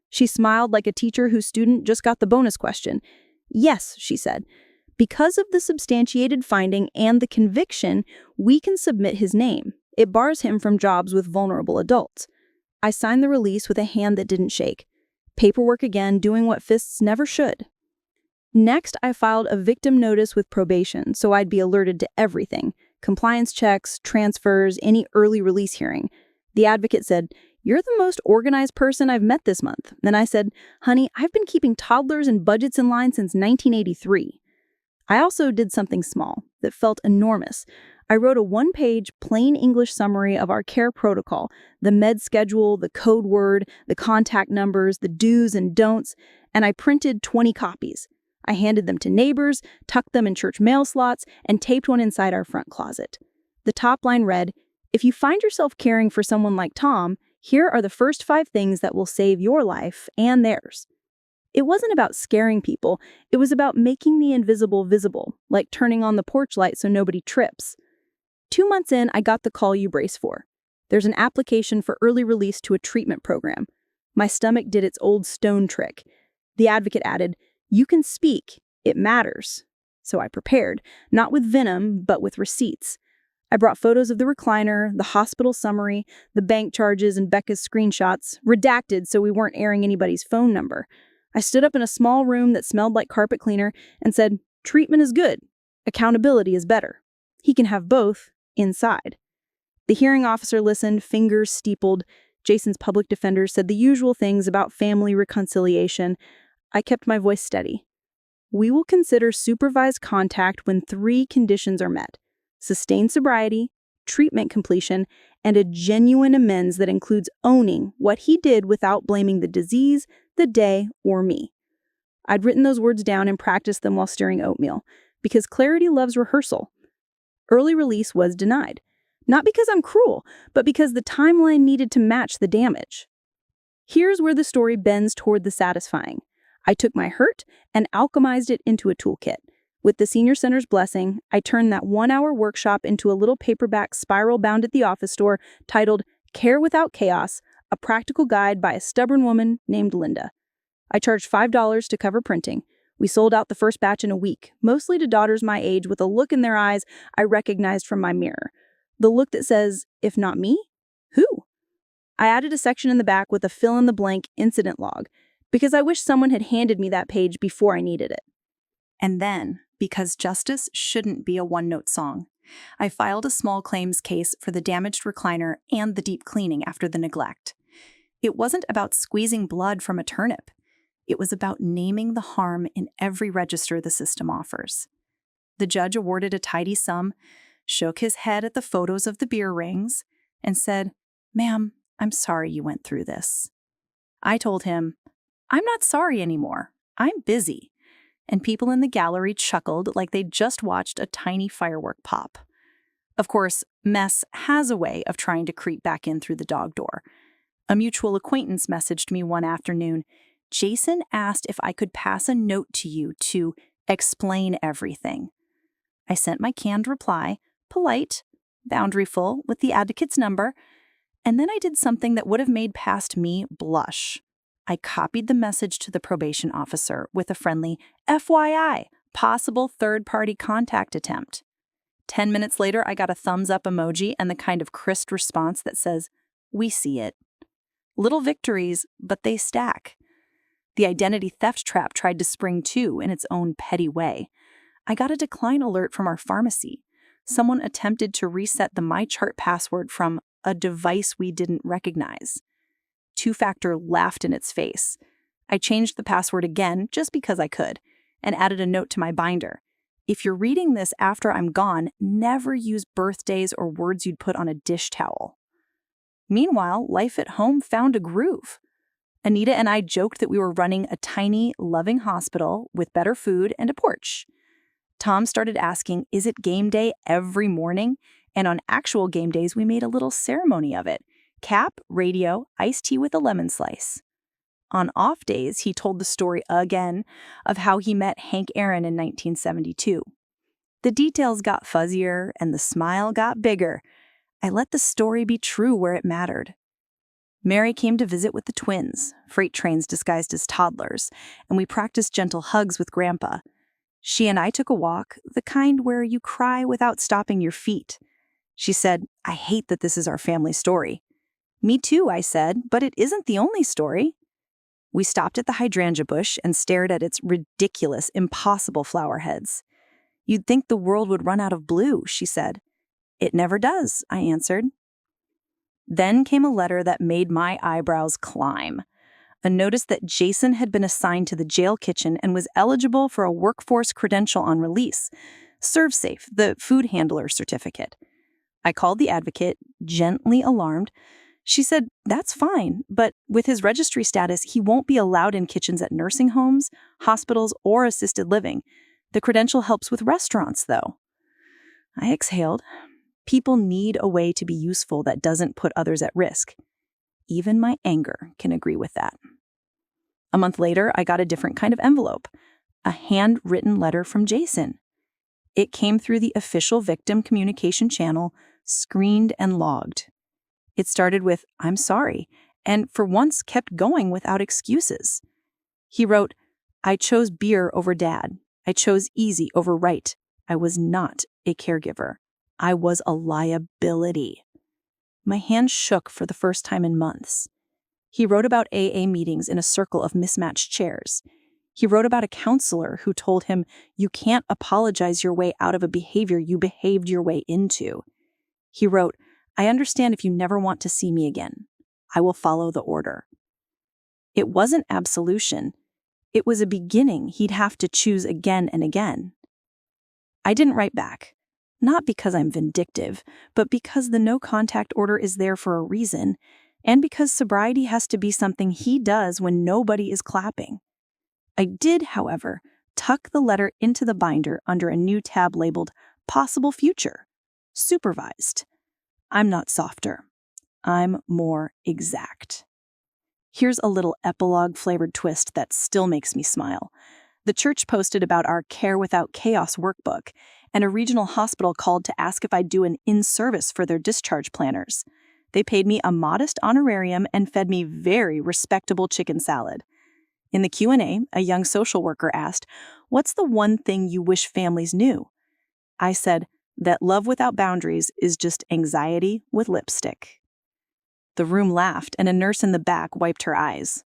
She smiled like a teacher whose student just got the bonus question. Yes, she said. Because of the substantiated finding and the conviction, we can submit his name. It bars him from jobs with vulnerable adults. I signed the release with a hand that didn't shake. Paperwork again, doing what fists never should. Next, I filed a victim notice with probation, so I'd be alerted to everything. Compliance checks, transfers, any early release hearing. The advocate said, "You're the most organized person I've met this month." And I said, "Honey, I've been keeping toddlers and budgets in line since 1983. I also did something small that felt enormous. I wrote a one-page plain English summary of our care protocol, the med schedule, the code word, the contact numbers, the do's and don'ts, and I printed 20 copies. I handed them to neighbors, tucked them in church mail slots, and taped one inside our front closet. The top line read, "If you find yourself caring for someone like Tom, here are the first 5 things that will save your life and theirs." It wasn't about scaring people, it was about making the invisible visible, like turning on the porch light so nobody trips. 2 months in, I got the call you brace for. There's an application for early release to a treatment program. My stomach did its old stone trick. The advocate added, "You can speak. It matters." So I prepared, not with venom, but with receipts. I brought photos of the recliner, the hospital summary, the bank charges, and Becca's screenshots, redacted so we weren't airing anybody's phone number. I stood up in a small room that smelled like carpet cleaner and said, "Treatment is good. Accountability is better. He can have both inside." The hearing officer listened, fingers steepled. Jason's public defender said the usual things about family reconciliation. I kept my voice steady. "We will consider supervised contact when 3 conditions are met: sustained sobriety, treatment completion, and a genuine amends that includes owning what he did without blaming the disease, the day, or me." I'd written those words down and practiced them while stirring oatmeal, because clarity loves rehearsal. Early release was denied. Not because I'm cruel, but because the timeline needed to match the damage. Here's where the story bends toward the satisfying. I took my hurt and alchemized it into a toolkit. With the Senior Center's blessing, I turned that 1-hour workshop into a little paperback spiral bound at the office store titled Care Without Chaos, a practical guide by a stubborn woman named Linda. I charged $5 to cover printing. We sold out the first batch in a week, mostly to daughters my age with a look in their eyes I recognized from my mirror. The look that says, if not me, who? I added a section in the back with a fill-in-the-blank incident log, because I wish someone had handed me that page before I needed it. And then, because justice shouldn't be a one-note song, I filed a small claims case for the damaged recliner and the deep cleaning after the neglect. It wasn't about squeezing blood from a turnip. It was about naming the harm in every register the system offers. The judge awarded a tidy sum, shook his head at the photos of the beer rings, and said, "Ma'am, I'm sorry you went through this." I told him, "I'm not sorry anymore. I'm busy." And people in the gallery chuckled like they'd just watched a tiny firework pop. Of course, mess has a way of trying to creep back in through the dog door. A mutual acquaintance messaged me one afternoon, "Jason asked if I could pass a note to you to explain everything." I sent my canned reply, polite, boundaryful, with the advocate's number, and then I did something that would have made past me blush. I copied the message to the probation officer with a friendly FYI, possible third-party contact attempt. 10 minutes later, I got a thumbs-up emoji and the kind of crisp response that says, "We see it." Little victories, but they stack. The identity theft trap tried to spring too in its own petty way. I got a decline alert from our pharmacy. Someone attempted to reset the MyChart password from a device we didn't recognize. Two-factor laughed in its face. I changed the password again just because I could, and added a note to my binder. "If you're reading this after I'm gone, never use birthdays or words you'd put on a dish towel." Meanwhile, life at home found a groove. Anita and I joked that we were running a tiny, loving hospital with better food and a porch. Tom started asking, "Is it game day every morning?" And on actual game days, we made a little ceremony of it. Cap, radio, iced tea with a lemon slice. On off days, he told the story again of how he met Hank Aaron in 1972. The details got fuzzier and the smile got bigger. I let the story be true where it mattered. Mary came to visit with the twins, freight trains disguised as toddlers, and we practiced gentle hugs with Grandpa. She and I took a walk, the kind where you cry without stopping your feet. She said, "I hate that this is our family story." "Me too," I said, "but it isn't the only story." We stopped at the hydrangea bush and stared at its ridiculous, impossible flower heads. "You'd think the world would run out of blue," she said. "It never does," I answered. Then came a letter that made my eyebrows climb. a notice that Jason had been assigned to the jail kitchen and was eligible for a workforce credential on release. ServeSafe, the food handler certificate. I called the advocate, gently alarmed. She said, that's fine, but with his registry status, he won't be allowed in kitchens at nursing homes, hospitals, or assisted living. The credential helps with restaurants, though. I exhaled. People need a way to be useful that doesn't put others at risk. Even my anger can agree with that. A month later, I got a different kind of envelope, a handwritten letter from Jason. It came through the official victim communication channel, screened and logged. It started with, I'm sorry, and for once kept going without excuses. He wrote, I chose beer over dad. I chose easy over right. I was not a caregiver. I was a liability. My hand shook for the first time in months. He wrote about AA meetings in a circle of mismatched chairs. He wrote about a counselor who told him, you can't apologize your way out of a behavior you behaved your way into. He wrote, I understand if you never want to see me again. I will follow the order. It wasn't absolution. It was a beginning he'd have to choose again and again. I didn't write back, not because I'm vindictive, but because the no contact order is there for a reason, and because sobriety has to be something he does when nobody is clapping. I did, however, tuck the letter into the binder under a new tab labeled Possible Future, Supervised. I'm not softer. I'm more exact. Here's a little epilogue-flavored twist that still makes me smile. The church posted about our Care Without Chaos workbook, and a regional hospital called to ask if I'd do an in-service for their discharge planners. They paid me a modest honorarium and fed me very respectable chicken salad. In the Q&A, a young social worker asked, what's the one thing you wish families knew? I said, that love without boundaries is just anxiety with lipstick. The room laughed, and a nurse in the back wiped her eyes.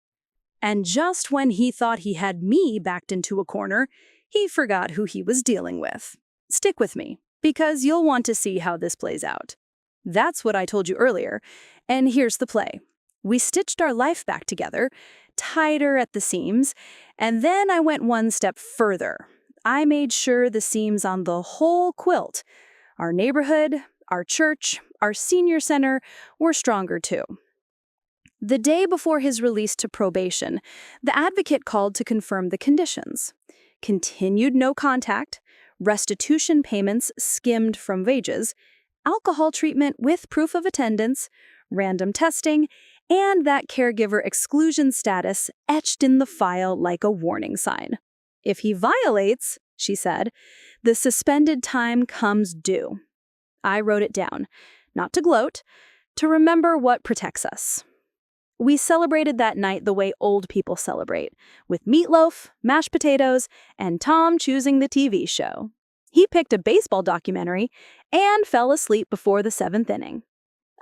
And just when he thought he had me backed into a corner, he forgot who he was dealing with. Stick with me, because you'll want to see how this plays out. That's what I told you earlier, and here's the play. We stitched our life back together, tighter at the seams, and then I went one step further. I made sure the seams on the whole quilt, our neighborhood, our church, our senior center, were stronger too. The day before his release to probation, the advocate called to confirm the conditions. Continued no contact, restitution payments skimmed from wages, alcohol treatment with proof of attendance, random testing, and that caregiver exclusion status etched in the file like a warning sign. If he violates, she said, the suspended time comes due. I wrote it down, not to gloat, to remember what protects us. We celebrated that night the way old people celebrate, with meatloaf, mashed potatoes, and Tom choosing the TV show. He picked a baseball documentary and fell asleep before the 7th inning.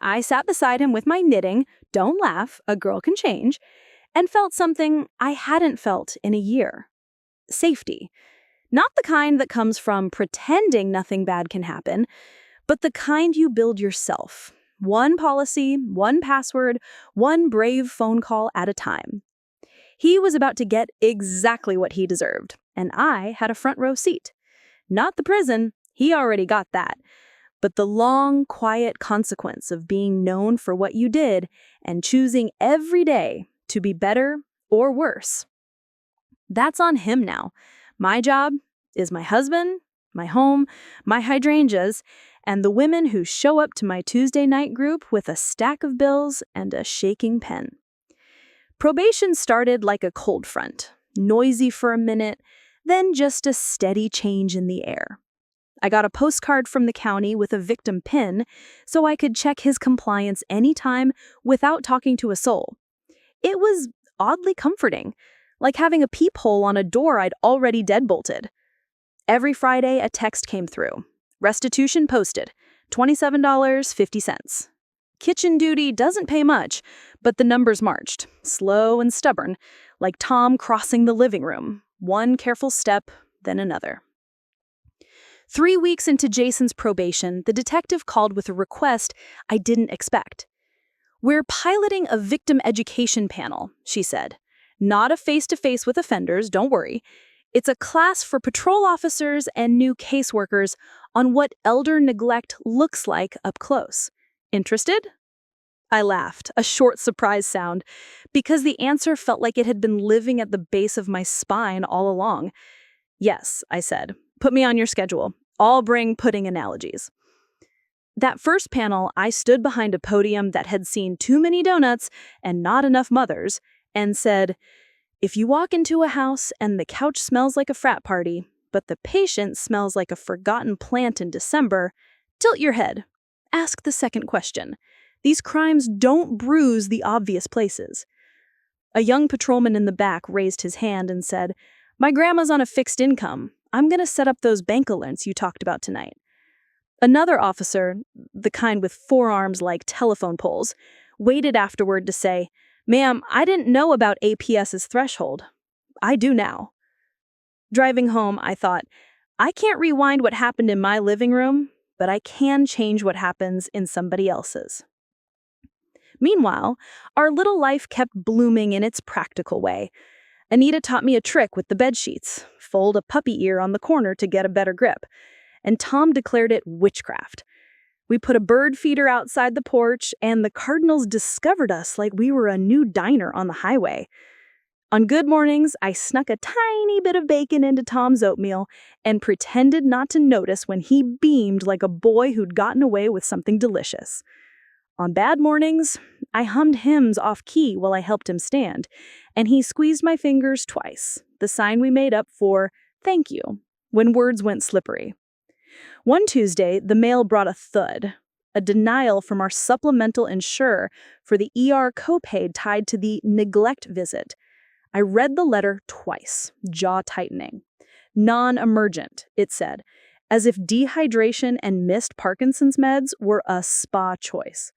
I sat beside him with my knitting, don't laugh, a girl can change, and felt something I hadn't felt in a year. Safety. Not the kind that comes from pretending nothing bad can happen, but the kind you build yourself. One policy, one password, one brave phone call at a time. He was about to get exactly what he deserved, and I had a front row seat. Not the prison, he already got that, but the long, quiet consequence of being known for what you did and choosing every day to be better or worse. That's on him now. My job is my husband, my home, my hydrangeas, and the women who show up to my Tuesday night group with a stack of bills and a shaking pen. Probation started like a cold front, noisy for a minute, then just a steady change in the air. I got a postcard from the county with a victim pin so I could check his compliance anytime without talking to a soul. It was oddly comforting, like having a peephole on a door I'd already deadbolted. Every Friday, a text came through. Restitution posted, $27.50. Kitchen duty doesn't pay much, but the numbers marched, slow and stubborn, like Tom crossing the living room, one careful step, then another. 3 weeks into Jason's probation, the detective called with a request I didn't expect. We're piloting a victim education panel, she said. Not a face-to-face with offenders, don't worry. It's a class for patrol officers and new caseworkers on what elder neglect looks like up close. Interested? I laughed, a short surprise sound, because the answer felt like it had been living at the base of my spine all along. Yes, I said. Put me on your schedule. I'll bring pudding analogies. That first panel, I stood behind a podium that had seen too many donuts and not enough mothers, and said, if you walk into a house and the couch smells like a frat party, but the patient smells like a forgotten plant in December, tilt your head. Ask the second question. These crimes don't bruise the obvious places. A young patrolman in the back raised his hand and said, my grandma's on a fixed income. I'm going to set up those bank alerts you talked about tonight. Another officer, the kind with forearms like telephone poles, waited afterward to say, ma'am, I didn't know about APS's threshold. I do now. Driving home, I thought, I can't rewind what happened in my living room, but I can change what happens in somebody else's. Meanwhile, our little life kept blooming in its practical way. Anita taught me a trick with the bedsheets, fold a puppy ear on the corner to get a better grip, and Tom declared it witchcraft. We put a bird feeder outside the porch, and the cardinals discovered us like we were a new diner on the highway. On good mornings, I snuck a tiny bit of bacon into Tom's oatmeal and pretended not to notice when he beamed like a boy who'd gotten away with something delicious. On bad mornings, I hummed hymns off-key while I helped him stand, and he squeezed my fingers twice, the sign we made up for thank you, when words went slippery. One Tuesday, the mail brought a thud, a denial from our supplemental insurer for the ER copay tied to the neglect visit. I read the letter twice, jaw tightening. Non-emergent, it said, as if dehydration and missed Parkinson's meds were a spa choice.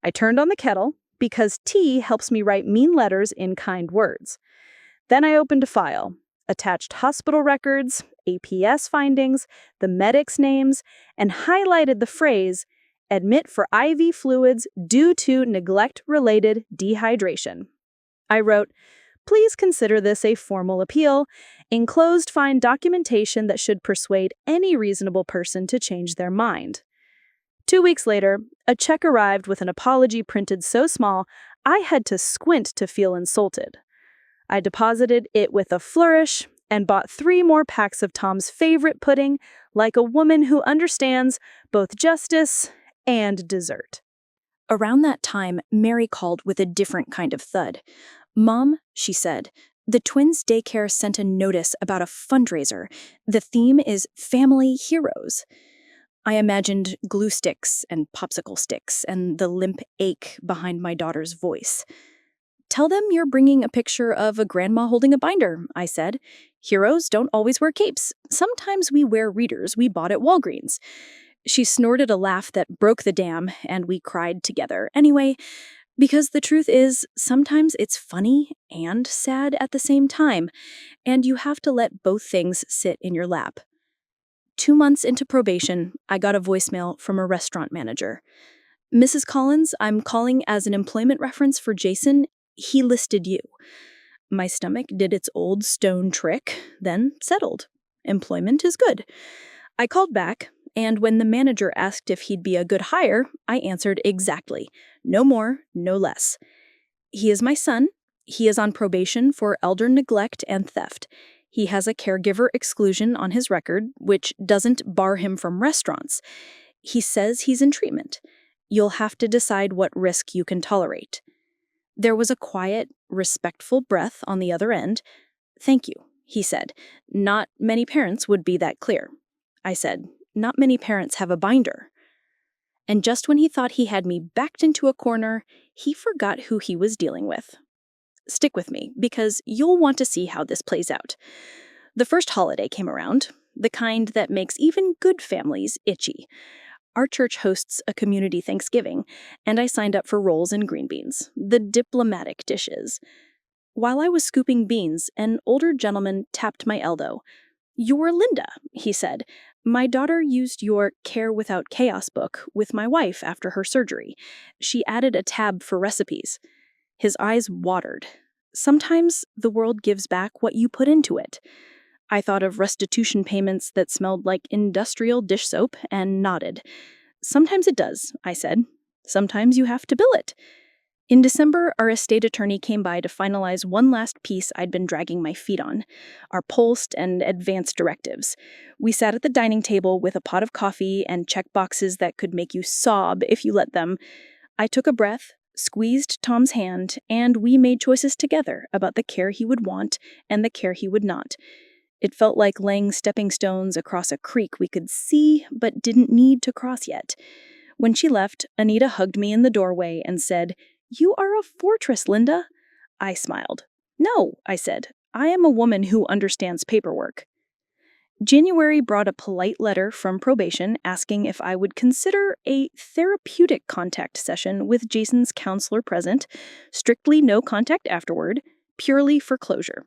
I turned on the kettle because tea helps me write mean letters in kind words. Then I opened a file, attached hospital records, APS findings, the medics' names, and highlighted the phrase, admit for IV fluids due to neglect-related dehydration. I wrote, please consider this a formal appeal. Enclosed find documentation that should persuade any reasonable person to change their mind. 2 weeks later, a check arrived with an apology printed so small I had to squint to feel insulted. I deposited it with a flourish and bought 3 more packs of Tom's favorite pudding, like a woman who understands both justice and dessert. Around that time, Mary called with a different kind of thud. Mom, she said, the twins' daycare sent a notice about a fundraiser. The theme is family heroes. I imagined glue sticks and popsicle sticks and the limp ache behind my daughter's voice. Tell them you're bringing a picture of a grandma holding a binder, I said. Heroes don't always wear capes. Sometimes we wear readers we bought at Walgreens. She snorted a laugh that broke the dam, and we cried together. Anyway, because the truth is, sometimes it's funny and sad at the same time, and you have to let both things sit in your lap. 2 months into probation, I got a voicemail from a restaurant manager. Mrs. Collins, I'm calling as an employment reference for Jason. He listed you. My stomach did its old stone trick, then settled. Employment is good. I called back, and when the manager asked if he'd be a good hire, I answered exactly. No more, no less. He is my son. He is on probation for elder neglect and theft. He has a caregiver exclusion on his record, which doesn't bar him from restaurants. He says he's in treatment. You'll have to decide what risk you can tolerate. There was a quiet, respectful breath on the other end. Thank you, he said. Not many parents would be that clear. I said, not many parents have a binder. And just when he thought he had me backed into a corner, he forgot who he was dealing with. Stick with me, because you'll want to see how this plays out. The first holiday came around, the kind that makes even good families itchy. Our church hosts a community Thanksgiving, and I signed up for rolls and green beans, the diplomatic dishes. While I was scooping beans, an older gentleman tapped my elbow. You're Linda, he said. My daughter used your Care Without Chaos book with my wife after her surgery. She added a tab for recipes. His eyes watered. Sometimes the world gives back what you put into it. I thought of restitution payments that smelled like industrial dish soap and nodded. Sometimes it does, I said. Sometimes you have to bill it. In December, our estate attorney came by to finalize one last piece I'd been dragging my feet on, our post and advance directives. We sat at the dining table with a pot of coffee and checkboxes that could make you sob if you let them. I took a breath, squeezed Tom's hand, and we made choices together about the care he would want and the care he would not. It felt like laying stepping stones across a creek we could see but didn't need to cross yet. When she left, Anita hugged me in the doorway and said, "You are a fortress, Linda." I smiled. "No," I said. "I am a woman who understands paperwork." January brought a polite letter from probation asking if I would consider a therapeutic contact session with Jason's counselor present, strictly no contact afterward, purely for closure.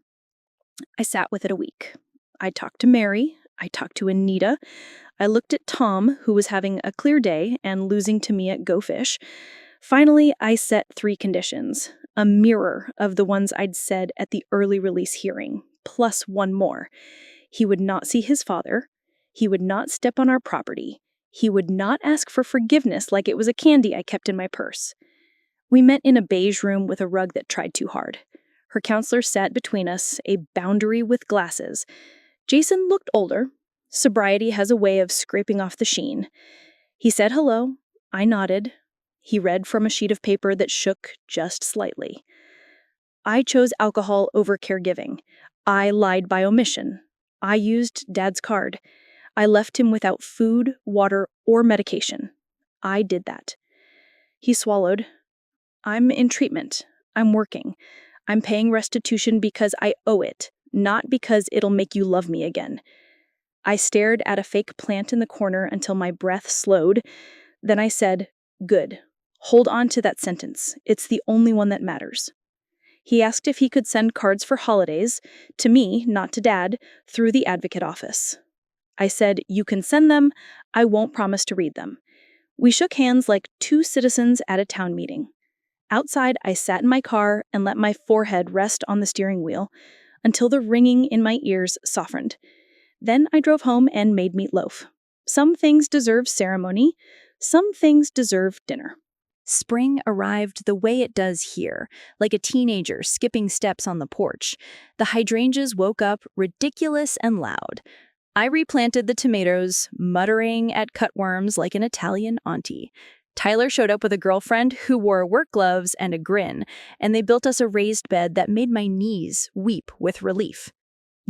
I sat with it a week. I talked to Mary. I talked to Anita. I looked at Tom, who was having a clear day and losing to me at Go Fish. Finally, I set 3 conditions, a mirror of the ones I'd said at the early release hearing, plus one more. He would not see his father. He would not step on our property. He would not ask for forgiveness like it was a candy I kept in my purse. We met in a beige room with a rug that tried too hard. Her counselor sat between us, a boundary with glasses. Jason looked older. Sobriety has a way of scraping off the sheen. He said hello. I nodded. He read from a sheet of paper that shook just slightly. I chose alcohol over caregiving. I lied by omission. I used Dad's card. I left him without food, water, or medication. I did that. He swallowed. I'm in treatment. I'm working. I'm paying restitution because I owe it, not because it'll make you love me again. I stared at a fake plant in the corner until my breath slowed. Then I said, "Good. Hold on to that sentence. It's the only one that matters." He asked if he could send cards for holidays, to me, not to Dad, through the advocate office. I said, "You can send them. I won't promise to read them." We shook hands like 2 citizens at a town meeting. Outside, I sat in my car and let my forehead rest on the steering wheel until the ringing in my ears softened. Then I drove home and made meatloaf. Some things deserve ceremony. Some things deserve dinner. Spring arrived the way it does here, like a teenager skipping steps on the porch. The hydrangeas woke up ridiculous and loud. I replanted the tomatoes, muttering at cutworms like an Italian auntie. Tyler showed up with a girlfriend who wore work gloves and a grin, and they built us a raised bed that made my knees weep with relief.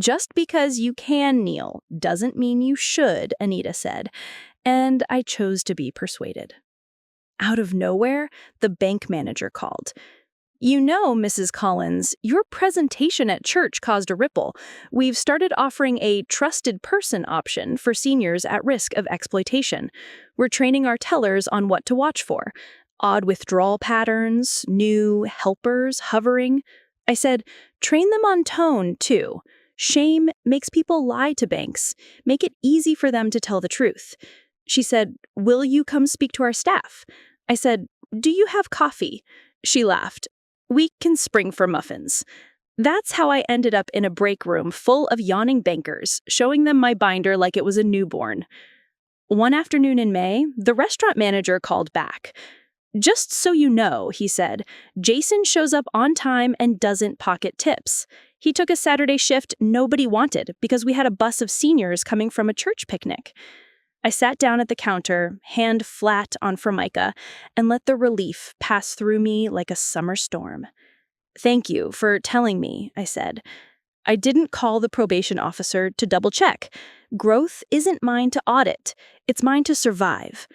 "Just because you can kneel doesn't mean you should," Anita said, and I chose to be persuaded. Out of nowhere, the bank manager called. "You know, Mrs. Collins, your presentation at church caused a ripple. We've started offering a trusted person option for seniors at risk of exploitation. We're training our tellers on what to watch for. Odd withdrawal patterns, new helpers hovering." I said, "Train them on tone, too. Shame makes people lie to banks. Make it easy for them to tell the truth." She said, "Will you come speak to our staff?" I said, "Do you have coffee?" She laughed. "We can spring for muffins." That's how I ended up in a break room full of yawning bankers, showing them my binder like it was a newborn. One afternoon in May, the restaurant manager called back. "Just so you know," he said, "Jason shows up on time and doesn't pocket tips. He took a Saturday shift nobody wanted because we had a bus of seniors coming from a church picnic." I sat down at the counter, hand flat on Formica, and let the relief pass through me like a summer storm. "Thank you for telling me," I said. I didn't call the probation officer to double-check. Growth isn't mine to audit. It's mine to survive.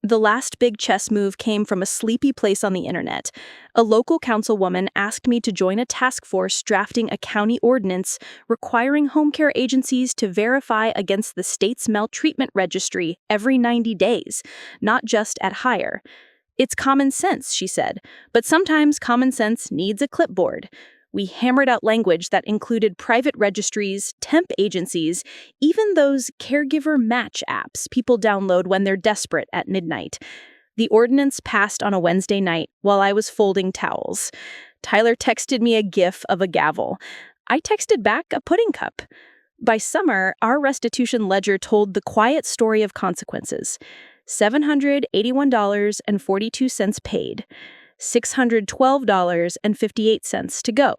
The last big chess move came from a sleepy place on the internet. A local councilwoman asked me to join a task force drafting a county ordinance requiring home care agencies to verify against the state's maltreatment registry every 90 days, not just at hire. "It's common sense," she said, "but sometimes common sense needs a clipboard." We hammered out language that included private registries, temp agencies, even those caregiver match apps people download when they're desperate at midnight. The ordinance passed on a Wednesday night while I was folding towels. Tyler texted me a gif of a gavel. I texted back a pudding cup. By summer, our restitution ledger told the quiet story of consequences. $781.42 paid, $612.58 to go.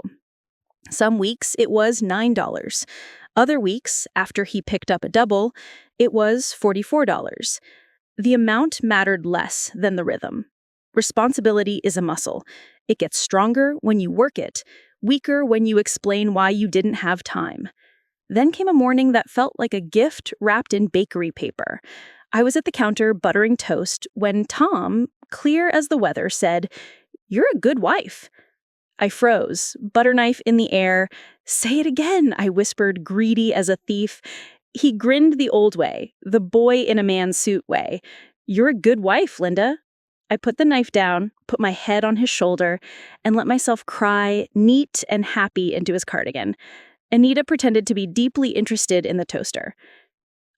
Some weeks it was $9. Other weeks, after he picked up a double, it was $44. The amount mattered less than the rhythm. Responsibility is a muscle. It gets stronger when you work it, weaker when you explain why you didn't have time. Then came a morning that felt like a gift wrapped in bakery paper. I was at the counter buttering toast when Tom, clear as the weather, said, "You're a good wife." I froze, butter knife in the air. "Say it again," I whispered, greedy as a thief. He grinned the old way, the boy in a man's suit way. "You're a good wife, Linda." I put the knife down, put my head on his shoulder, and let myself cry, neat and happy, into his cardigan. Anita pretended to be deeply interested in the toaster.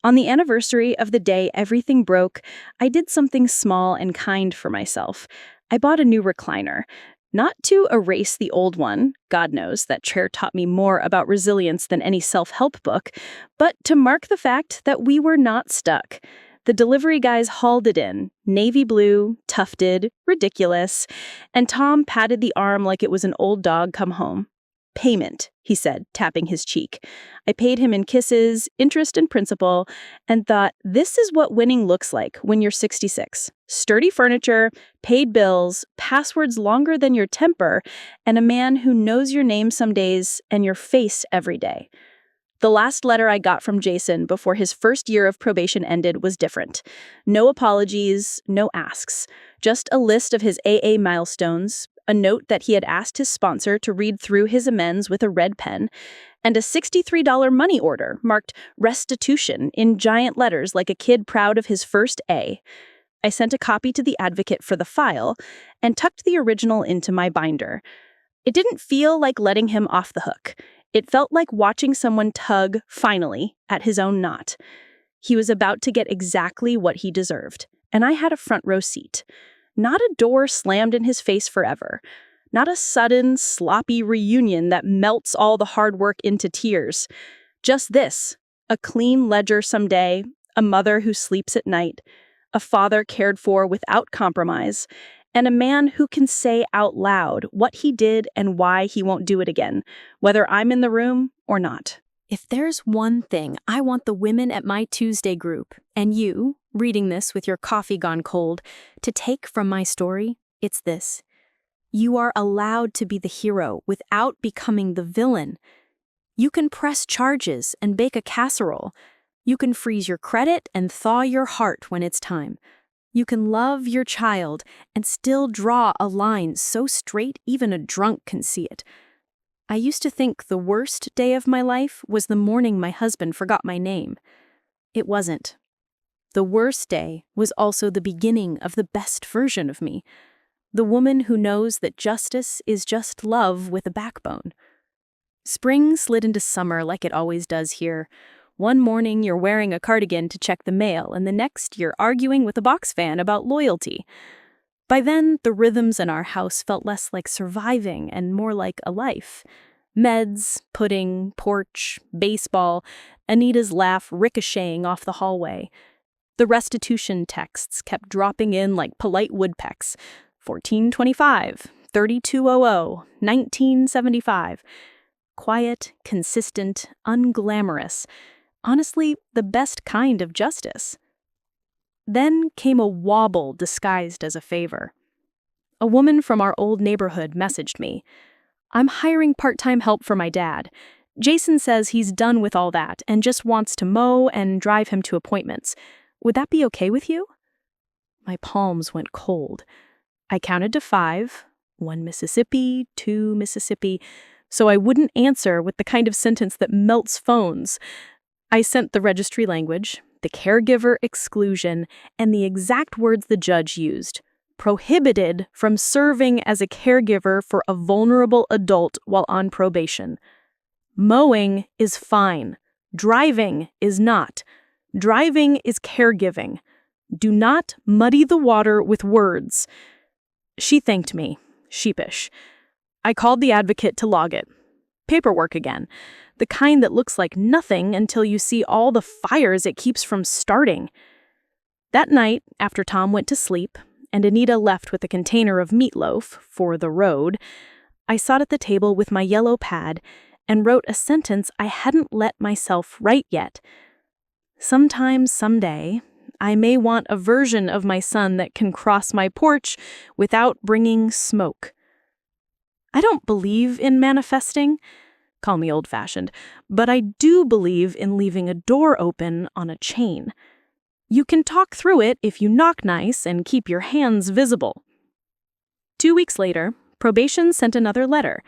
On the anniversary of the day everything broke, I did something small and kind for myself. I bought a new recliner. Not to erase the old one, God knows that chair taught me more about resilience than any self-help book, but to mark the fact that we were not stuck. The delivery guys hauled it in, navy blue, tufted, ridiculous, and Tom patted the arm like it was an old dog come home. "Payment," he said, tapping his cheek. I paid him in kisses, interest and principal, and thought, this is what winning looks like when you're 66. Sturdy furniture, paid bills, passwords longer than your temper, and a man who knows your name some days and your face every day. The last letter I got from Jason before his first year of probation ended was different. No apologies, no asks. Just a list of his AA milestones, a note that he had asked his sponsor to read through his amends with a red pen, and a $63 money order marked restitution in giant letters like a kid proud of his first A. I sent a copy to the advocate for the file and tucked the original into my binder. It didn't feel like letting him off the hook. It felt like watching someone tug, finally, at his own knot. He was about to get exactly what he deserved, and I had a front row seat. Not a door slammed in his face forever. Not a sudden, sloppy reunion that melts all the hard work into tears. Just this, a clean ledger someday, a mother who sleeps at night, a father cared for without compromise, and a man who can say out loud what he did and why he won't do it again, whether I'm in the room or not. If there's one thing I want the women at my Tuesday group, and you, reading this with your coffee gone cold, to take from my story, it's this. You are allowed to be the hero without becoming the villain. You can press charges and bake a casserole. You can freeze your credit and thaw your heart when it's time. You can love your child and still draw a line so straight even a drunk can see it. I used to think the worst day of my life was the morning my husband forgot my name. It wasn't. The worst day was also the beginning of the best version of me, the woman who knows that justice is just love with a backbone. Spring slid into summer like it always does here. One morning you're wearing a cardigan to check the mail, and the next you're arguing with a box fan about loyalty. By then, the rhythms in our house felt less like surviving and more like a life. Meds, pudding, porch, baseball, Anita's laugh ricocheting off the hallway. The restitution texts kept dropping in like polite woodpecks. 1425, 3200, 1975. Quiet, consistent, unglamorous. Honestly, the best kind of justice. Then came a wobble disguised as a favor. A woman from our old neighborhood messaged me. "I'm hiring part-time help for my dad. Jason says he's done with all that and just wants to mow and drive him to appointments. Would that be okay with you?" My palms went cold. I counted to 5, 1 Mississippi, 2 Mississippi, so I wouldn't answer with the kind of sentence that melts phones. I sent the registry language, the caregiver exclusion, and the exact words the judge used. Prohibited from serving as a caregiver for a vulnerable adult while on probation. Mowing is fine. Driving is not. Driving is caregiving. Do not muddy the water with words." She thanked me, sheepish. I called the advocate to log it. Paperwork again. The kind that looks like nothing until you see all the fires it keeps from starting. That night, after Tom went to sleep, and Anita left with a container of meatloaf for the road, I sat at the table with my yellow pad and wrote a sentence I hadn't let myself write yet. Sometime, someday, I may want a version of my son that can cross my porch without bringing smoke. I don't believe in manifesting. Call me old-fashioned, but I do believe in leaving a door open on a chain. You can talk through it if you knock nice and keep your hands visible. 2 weeks later, probation sent another letter.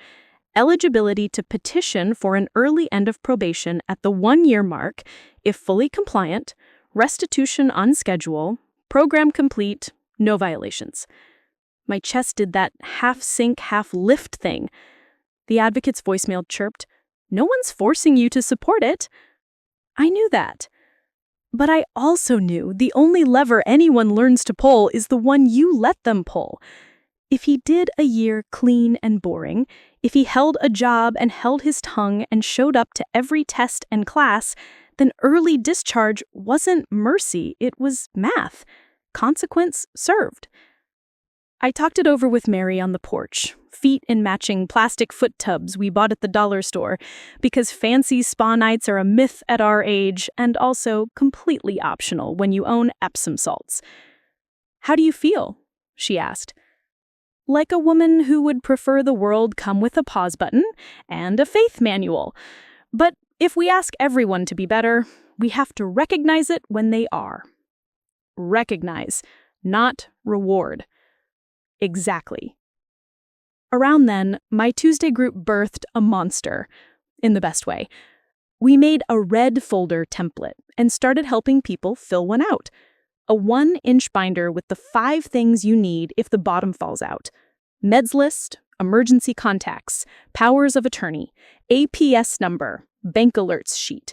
Eligibility to petition for an early end of probation at the 1-year mark, if fully compliant, restitution on schedule, program complete, no violations. My chest did that half-sink, half-lift thing. The advocate's voicemail chirped, "No one's forcing you to support it." I knew that. But I also knew the only lever anyone learns to pull is the one you let them pull. If he did a year clean and boring, if he held a job and held his tongue and showed up to every test and class, then early discharge wasn't mercy, it was math. Consequence served. I talked it over with Mary on the porch, feet in matching plastic foot tubs we bought at the dollar store, because fancy spa nights are a myth at our age and also completely optional when you own Epsom salts. "How do you feel?" she asked. "Like a woman who would prefer the world come with a pause button and a faith manual. But if we ask everyone to be better, we have to recognize it when they are." Recognize, not reward. Exactly. Around then, my Tuesday group birthed a monster, in the best way. We made a red folder template and started helping people fill one out. A 1-inch binder with the 5 things you need if the bottom falls out. Meds list, emergency contacts, powers of attorney, APS number, bank alerts sheet.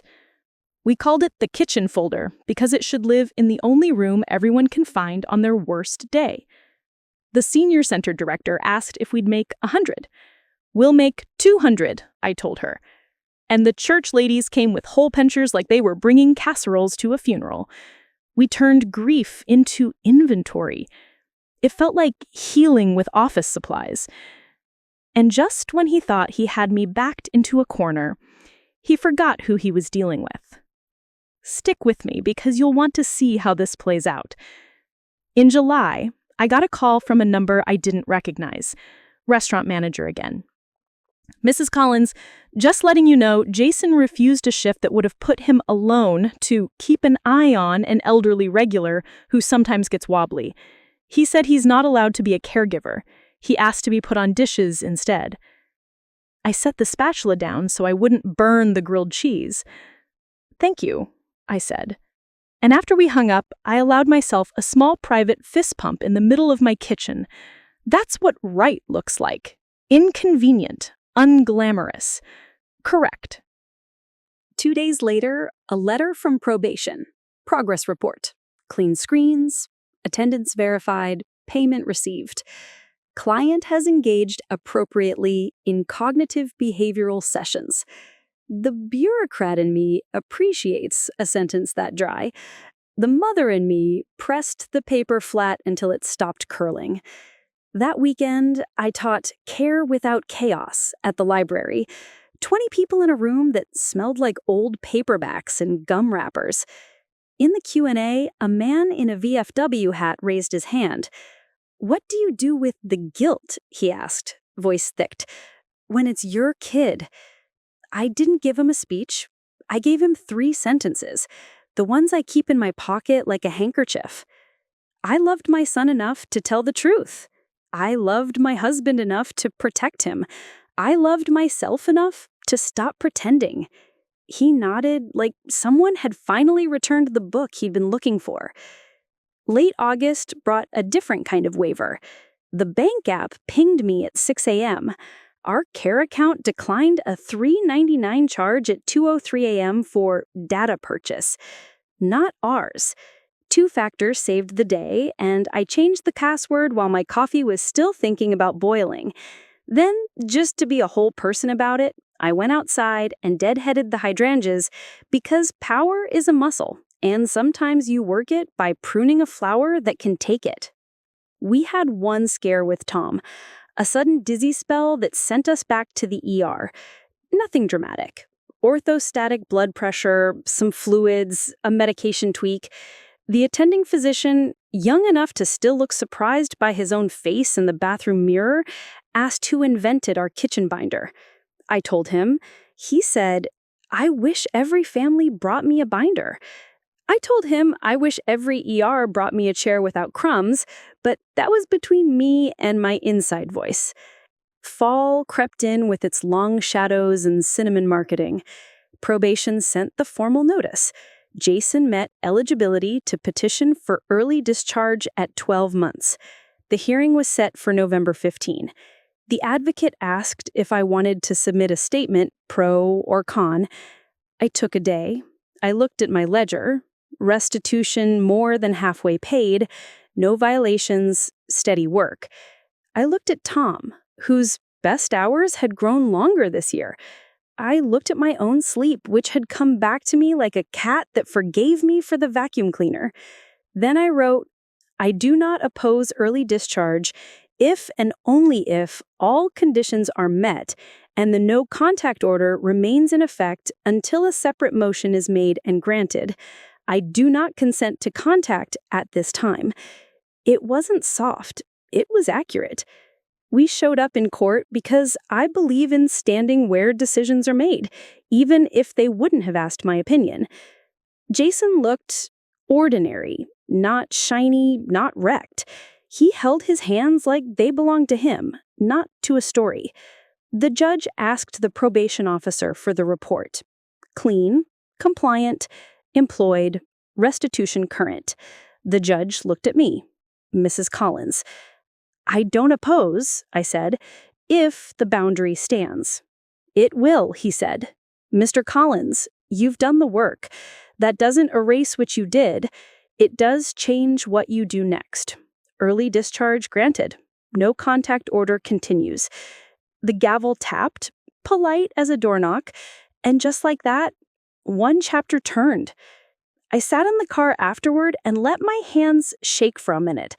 We called it the kitchen folder because it should live in the only room everyone can find on their worst day. The senior center director asked if we'd make 100. "We'll make 200, I told her. And the church ladies came with hole punchers like they were bringing casseroles to a funeral. We turned grief into inventory. It felt like healing with office supplies. And just when he thought he had me backed into a corner, he forgot who he was dealing with. Stick with me because you'll want to see how this plays out. In July, I got a call from a number I didn't recognize. Restaurant manager again. "Mrs. Collins, just letting you know, Jason refused a shift that would have put him alone to keep an eye on an elderly regular who sometimes gets wobbly. He said he's not allowed to be a caregiver. He asked to be put on dishes instead." I set the spatula down so I wouldn't burn the grilled cheese. "Thank you," I said. And after we hung up, I allowed myself a small private fist pump in the middle of my kitchen. That's what right looks like. Inconvenient, unglamorous. Correct. 2 days later, a letter from probation. Progress report. Clean screens. Attendance verified. Payment received. Client has engaged appropriately in cognitive behavioral sessions. The bureaucrat in me appreciates a sentence that dry. The mother in me pressed the paper flat until it stopped curling. That weekend, I taught Care Without Chaos at the library. 20 people in a room that smelled like old paperbacks and gum wrappers. In the Q&A, a man in a VFW hat raised his hand. "What do you do with the guilt?" he asked, voice thick. "When it's your kid." I didn't give him a speech. I gave him 3 sentences, the ones I keep in my pocket like a handkerchief. I loved my son enough to tell the truth. I loved my husband enough to protect him. I loved myself enough to stop pretending. He nodded like someone had finally returned the book he'd been looking for. Late August brought a different kind of waiver. The bank app pinged me at 6 a.m. Our care account declined a $3.99 charge at 2:03 a.m. for data purchase. Not ours. Two-factor saved the day, and I changed the password while my coffee was still thinking about boiling. Then, just to be a whole person about it, I went outside and deadheaded the hydrangeas because power is a muscle, and sometimes you work it by pruning a flower that can take it. We had one scare with Tom, a sudden dizzy spell that sent us back to the ER. Nothing dramatic. Orthostatic blood pressure, some fluids, a medication tweak. The attending physician, young enough to still look surprised by his own face in the bathroom mirror, asked who invented our kitchen binder. I told him. He said, "I wish every family brought me a binder." I told him I wish every ER brought me a chair without crumbs, but that was between me and my inside voice. Fall crept in with its long shadows and cinnamon marketing. Probation sent the formal notice. Jason met eligibility to petition for early discharge at 12 months. The hearing was set for November 15. The advocate asked if I wanted to submit a statement, pro or con. I took a day. I looked at my ledger. Restitution more than halfway paid. No violations, steady work. I looked at Tom, whose best hours had grown longer this year. I looked at my own sleep, which had come back to me like a cat that forgave me for the vacuum cleaner. Then I wrote, "I do not oppose early discharge if and only if all conditions are met and the no contact order remains in effect until a separate motion is made and granted. I do not consent to contact at this time." It wasn't soft. It was accurate. We showed up in court because I believe in standing where decisions are made, even if they wouldn't have asked my opinion. Jason looked ordinary, not shiny, not wrecked. He held his hands like they belonged to him, not to a story. The judge asked the probation officer for the report. Clean, compliant, employed, restitution current. The judge looked at me, Mrs. Collins. "I don't oppose," I said, "if the boundary stands." "It will," he said. "Mr. Collins, you've done the work. That doesn't erase what you did. It does change what you do next. Early discharge granted. No contact order continues." The gavel tapped, polite as a door knock, and just like that, one chapter turned. I sat in the car afterward and let my hands shake for a minute.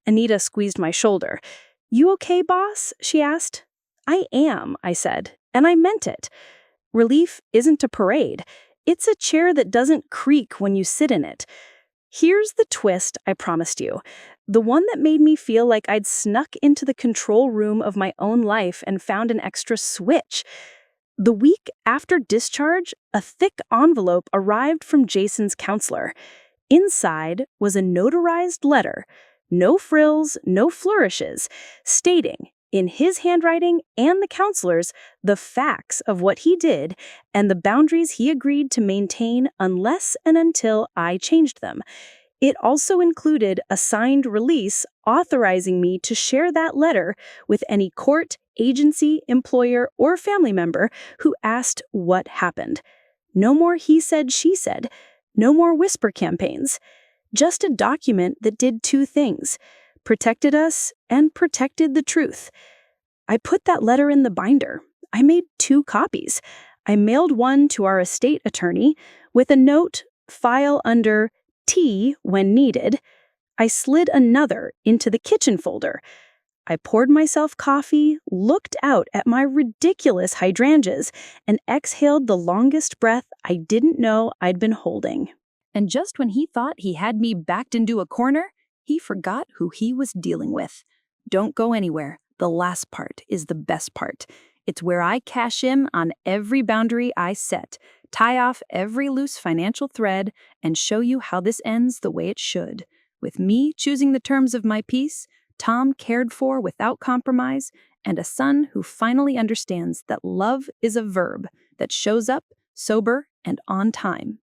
Anita squeezed my shoulder. "You okay, boss?" she asked. "I am," I said, and I meant it. Relief isn't a parade. It's a chair that doesn't creak when you sit in it. Here's the twist I promised you. The one that made me feel like I'd snuck into the control room of my own life and found an extra switch. The week after discharge, a thick envelope arrived from Jason's counselor. Inside was a notarized letter, no frills, no flourishes, stating, in his handwriting and the counselor's, the facts of what he did and the boundaries he agreed to maintain unless and until I changed them. It also included a signed release authorizing me to share that letter with any court, agency, employer, or family member who asked what happened. No more he said, she said. No more whisper campaigns. Just a document that did two things: protected us and protected the truth. I put that letter in the binder. I made 2 copies. I mailed one to our estate attorney with a note, "File under T when needed." I slid another into the kitchen folder. I poured myself coffee, looked out at my ridiculous hydrangeas, and exhaled the longest breath I didn't know I'd been holding. And just when he thought he had me backed into a corner, he forgot who he was dealing with. Don't go anywhere. The last part is the best part. It's where I cash in on every boundary I set, tie off every loose financial thread, and show you how this ends the way it should. With me choosing the terms of my peace, Tom cared for without compromise, and a son who finally understands that love is a verb that shows up sober and on time.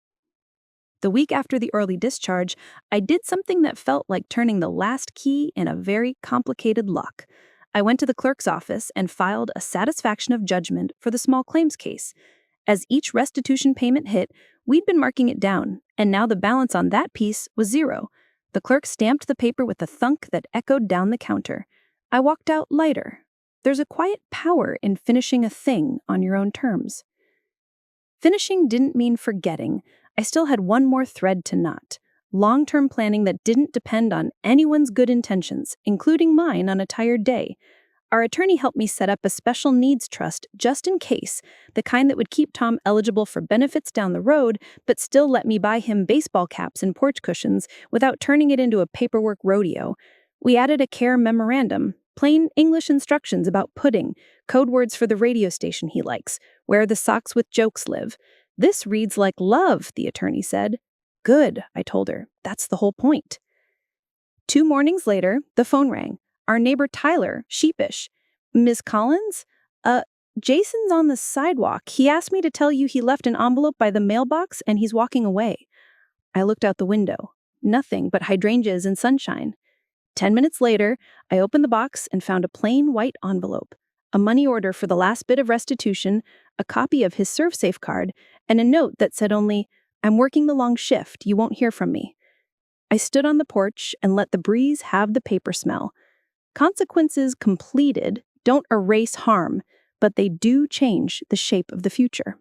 The week after the early discharge, I did something that felt like turning the last key in a very complicated lock. I went to the clerk's office and filed a satisfaction of judgment for the small claims case. As each restitution payment hit, we'd been marking it down, and now the balance on that piece was 0. The clerk stamped the paper with a thunk that echoed down the counter. I walked out lighter. There's a quiet power in finishing a thing on your own terms. Finishing didn't mean forgetting. I still had one more thread to knot. Long-term planning that didn't depend on anyone's good intentions, including mine on a tired day. Our attorney helped me set up a special needs trust just in case, the kind that would keep Tom eligible for benefits down the road, but still let me buy him baseball caps and porch cushions without turning it into a paperwork rodeo. We added a care memorandum, plain English instructions about pudding, code words for the radio station he likes, where the socks with jokes live. This reads like love, the attorney said. Good, I told her. That's the whole point. 2 mornings later, the phone rang. Our neighbor Tyler, sheepish. Ms. Collins? Jason's on the sidewalk. He asked me to tell you he left an envelope by the mailbox and he's walking away. I looked out the window. Nothing but hydrangeas and sunshine. 10 minutes later, I opened the box and found a plain white envelope, a money order for the last bit of restitution, a copy of his ServSafe card, and a note that said only, "I'm working the long shift. You won't hear from me." I stood on the porch and let the breeze have the paper smell. Consequences completed don't erase harm, but they do change the shape of the future.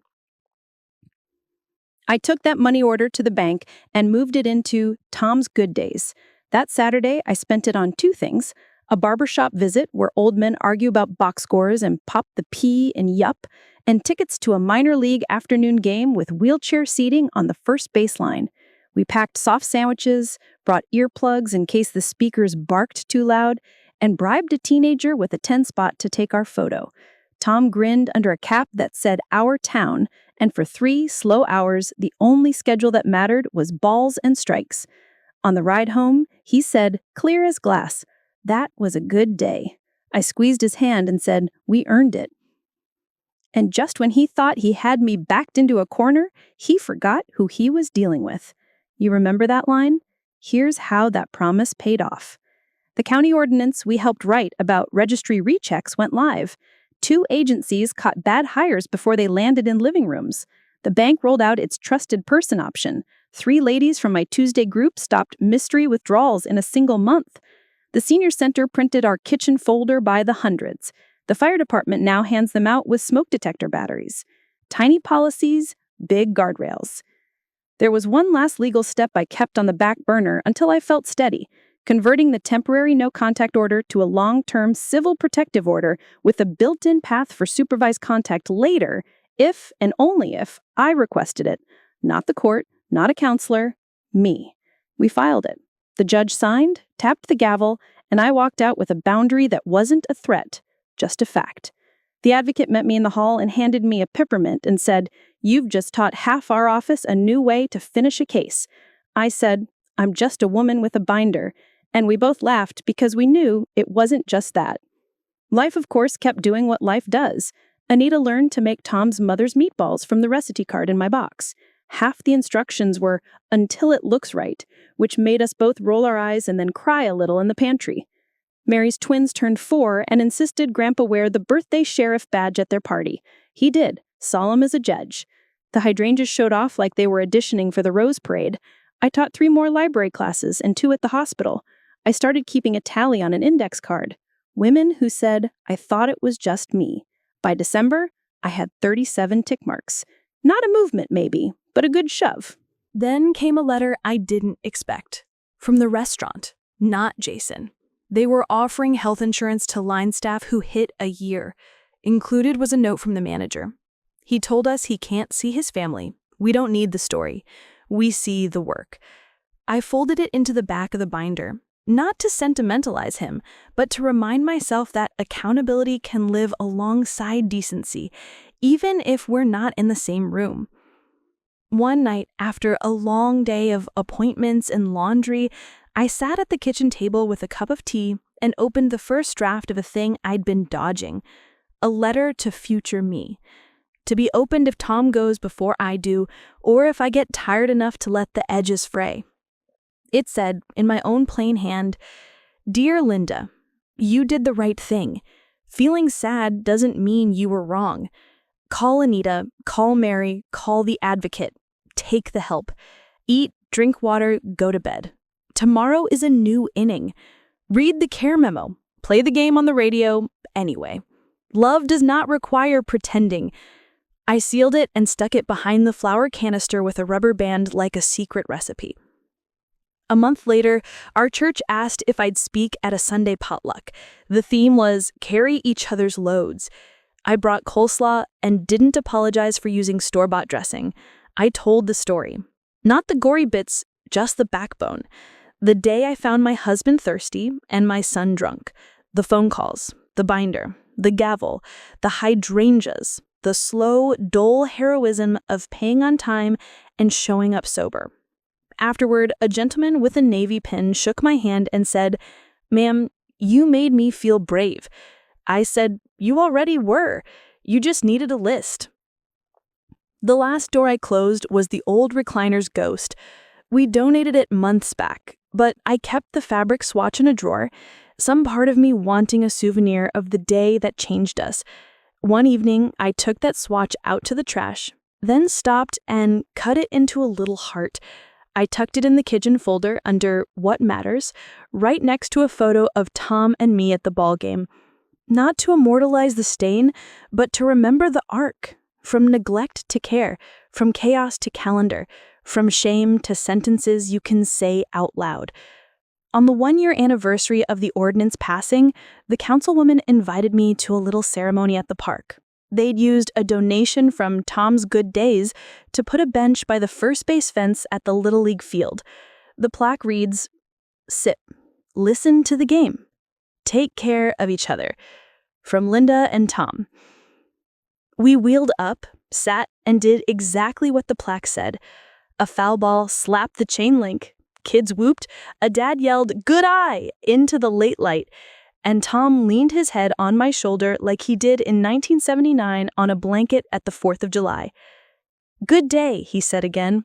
I took that money order to the bank and moved it into Tom's Good Days. That Saturday, I spent it on 2 things: a barbershop visit where old men argue about box scores and pop the P in yup, and tickets to a minor league afternoon game with wheelchair seating on the first baseline. We packed soft sandwiches, brought earplugs in case the speakers barked too loud, and bribed a teenager with a 10 spot to take our photo. Tom grinned under a cap that said Our Town, and for 3 slow hours, the only schedule that mattered was balls and strikes. On the ride home, he said, clear as glass, "That was a good day." I squeezed his hand and said, "We earned it." And just when he thought he had me backed into a corner, he forgot who he was dealing with. You remember that line? Here's how that promise paid off. The county ordinance we helped write about registry rechecks went live. 2 agencies caught bad hires before they landed in living rooms. The bank rolled out its trusted person option. 3 ladies from my Tuesday group stopped mystery withdrawals in a single month. The senior center printed our kitchen folder by the hundreds. The fire department now hands them out with smoke detector batteries. Tiny policies, big guardrails. There was one last legal step I kept on the back burner until I felt steady, converting the temporary no-contact order to a long-term civil protective order with a built-in path for supervised contact later, if and only if I requested it. Not the court, not a counselor, me. We filed it. The judge signed, tapped the gavel, and I walked out with a boundary that wasn't a threat, just a fact. The advocate met me in the hall and handed me a peppermint and said, "You've just taught half our office a new way to finish a case." I said, "I'm just a woman with a binder," and we both laughed because we knew it wasn't just that. Life, of course, kept doing what life does. Anita learned to make Tom's mother's meatballs from the recipe card in my box. Half the instructions were "until it looks right," which made us both roll our eyes and then cry a little in the pantry. Mary's twins turned 4 and insisted Grandpa wear the birthday sheriff badge at their party. He did, solemn as a judge. The hydrangeas showed off like they were auditioning for the Rose Parade. I taught 3 more library classes and 2 at the hospital. I started keeping a tally on an index card. Women who said, "I thought it was just me." By December, I had 37 tick marks. Not a movement, maybe, but a good shove. Then came a letter I didn't expect. From the restaurant, not Jason. They were offering health insurance to line staff who hit a year. Included was a note from the manager. He told us he can't see his family. We don't need the story. We see the work. I folded it into the back of the binder, not to sentimentalize him, but to remind myself that accountability can live alongside decency, even if we're not in the same room. One night, after a long day of appointments and laundry, I sat at the kitchen table with a cup of tea and opened the first draft of a thing I'd been dodging, a letter to future me, to be opened if Tom goes before I do, or if I get tired enough to let the edges fray. It said, in my own plain hand, "Dear Linda, you did the right thing. Feeling sad doesn't mean you were wrong. Call Anita, call Mary, call the advocate. Take the help. Eat, drink water, go to bed. Tomorrow is a new inning. Read the care memo. Play the game on the radio. Anyway, love does not require pretending. I sealed it and stuck it behind the flour canister with a rubber band like a secret recipe. A month later, our church asked if I'd speak at a Sunday potluck. The theme was carry each other's loads. I brought coleslaw and didn't apologize for using store-bought dressing. I told the story. Not the gory bits, just the backbone. The day I found my husband thirsty and my son drunk. The phone calls, the binder, the gavel, the hydrangeas, the slow, dull heroism of paying on time and showing up sober. Afterward, a gentleman with a navy pin shook my hand and said, "Ma'am, you made me feel brave." I said, "You already were. You just needed a list." The last door I closed was the old recliner's ghost. We donated it months back, but I kept the fabric swatch in a drawer, some part of me wanting a souvenir of the day that changed us. One evening, I took that swatch out to the trash, then stopped and cut it into a little heart. I tucked it in the kitchen folder under What Matters, right next to a photo of Tom and me at the ball game. Not to immortalize the stain, but to remember the arc, from neglect to care, from chaos to calendar, from shame to sentences you can say out loud. On the 1-year anniversary of the ordinance passing, the councilwoman invited me to a little ceremony at the park. They'd used a donation from Tom's Good Days to put a bench by the first base fence at the Little League field. The plaque reads, "Sit, listen to the game. Take care of each other. From Linda and Tom." We wheeled up, sat, and did exactly what the plaque said. A foul ball slapped the chain link. Kids whooped. A dad yelled, "Good eye!" into the late light. And Tom leaned his head on my shoulder like he did in 1979 on a blanket at the 4th of July. "Good day," he said again.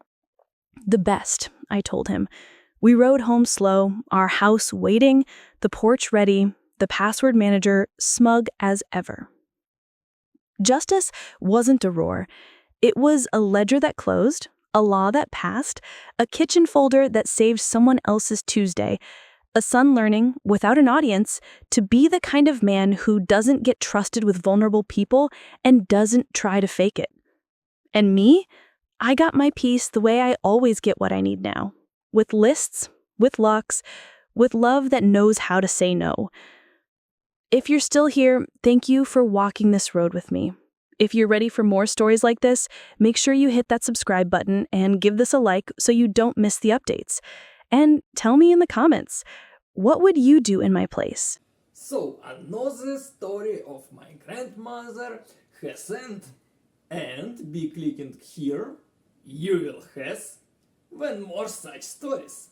"The best," I told him. We rode home slow, our house waiting, the porch ready, the password manager smug as ever. Justice wasn't a roar. It was a ledger that closed, a law that passed, a kitchen folder that saved someone else's Tuesday, a son learning, without an audience, to be the kind of man who doesn't get trusted with vulnerable people and doesn't try to fake it. And me? I got my piece the way I always get what I need now. With lists, with locks, with love that knows how to say no. If you're still here, thank you for walking this road with me. If you're ready for more stories like this, make sure you hit that subscribe button and give this a like so you don't miss the updates. And tell me in the comments, what would you do in my place? So, another story of my grandmother has end, and be clicking here, you will have when more such stories.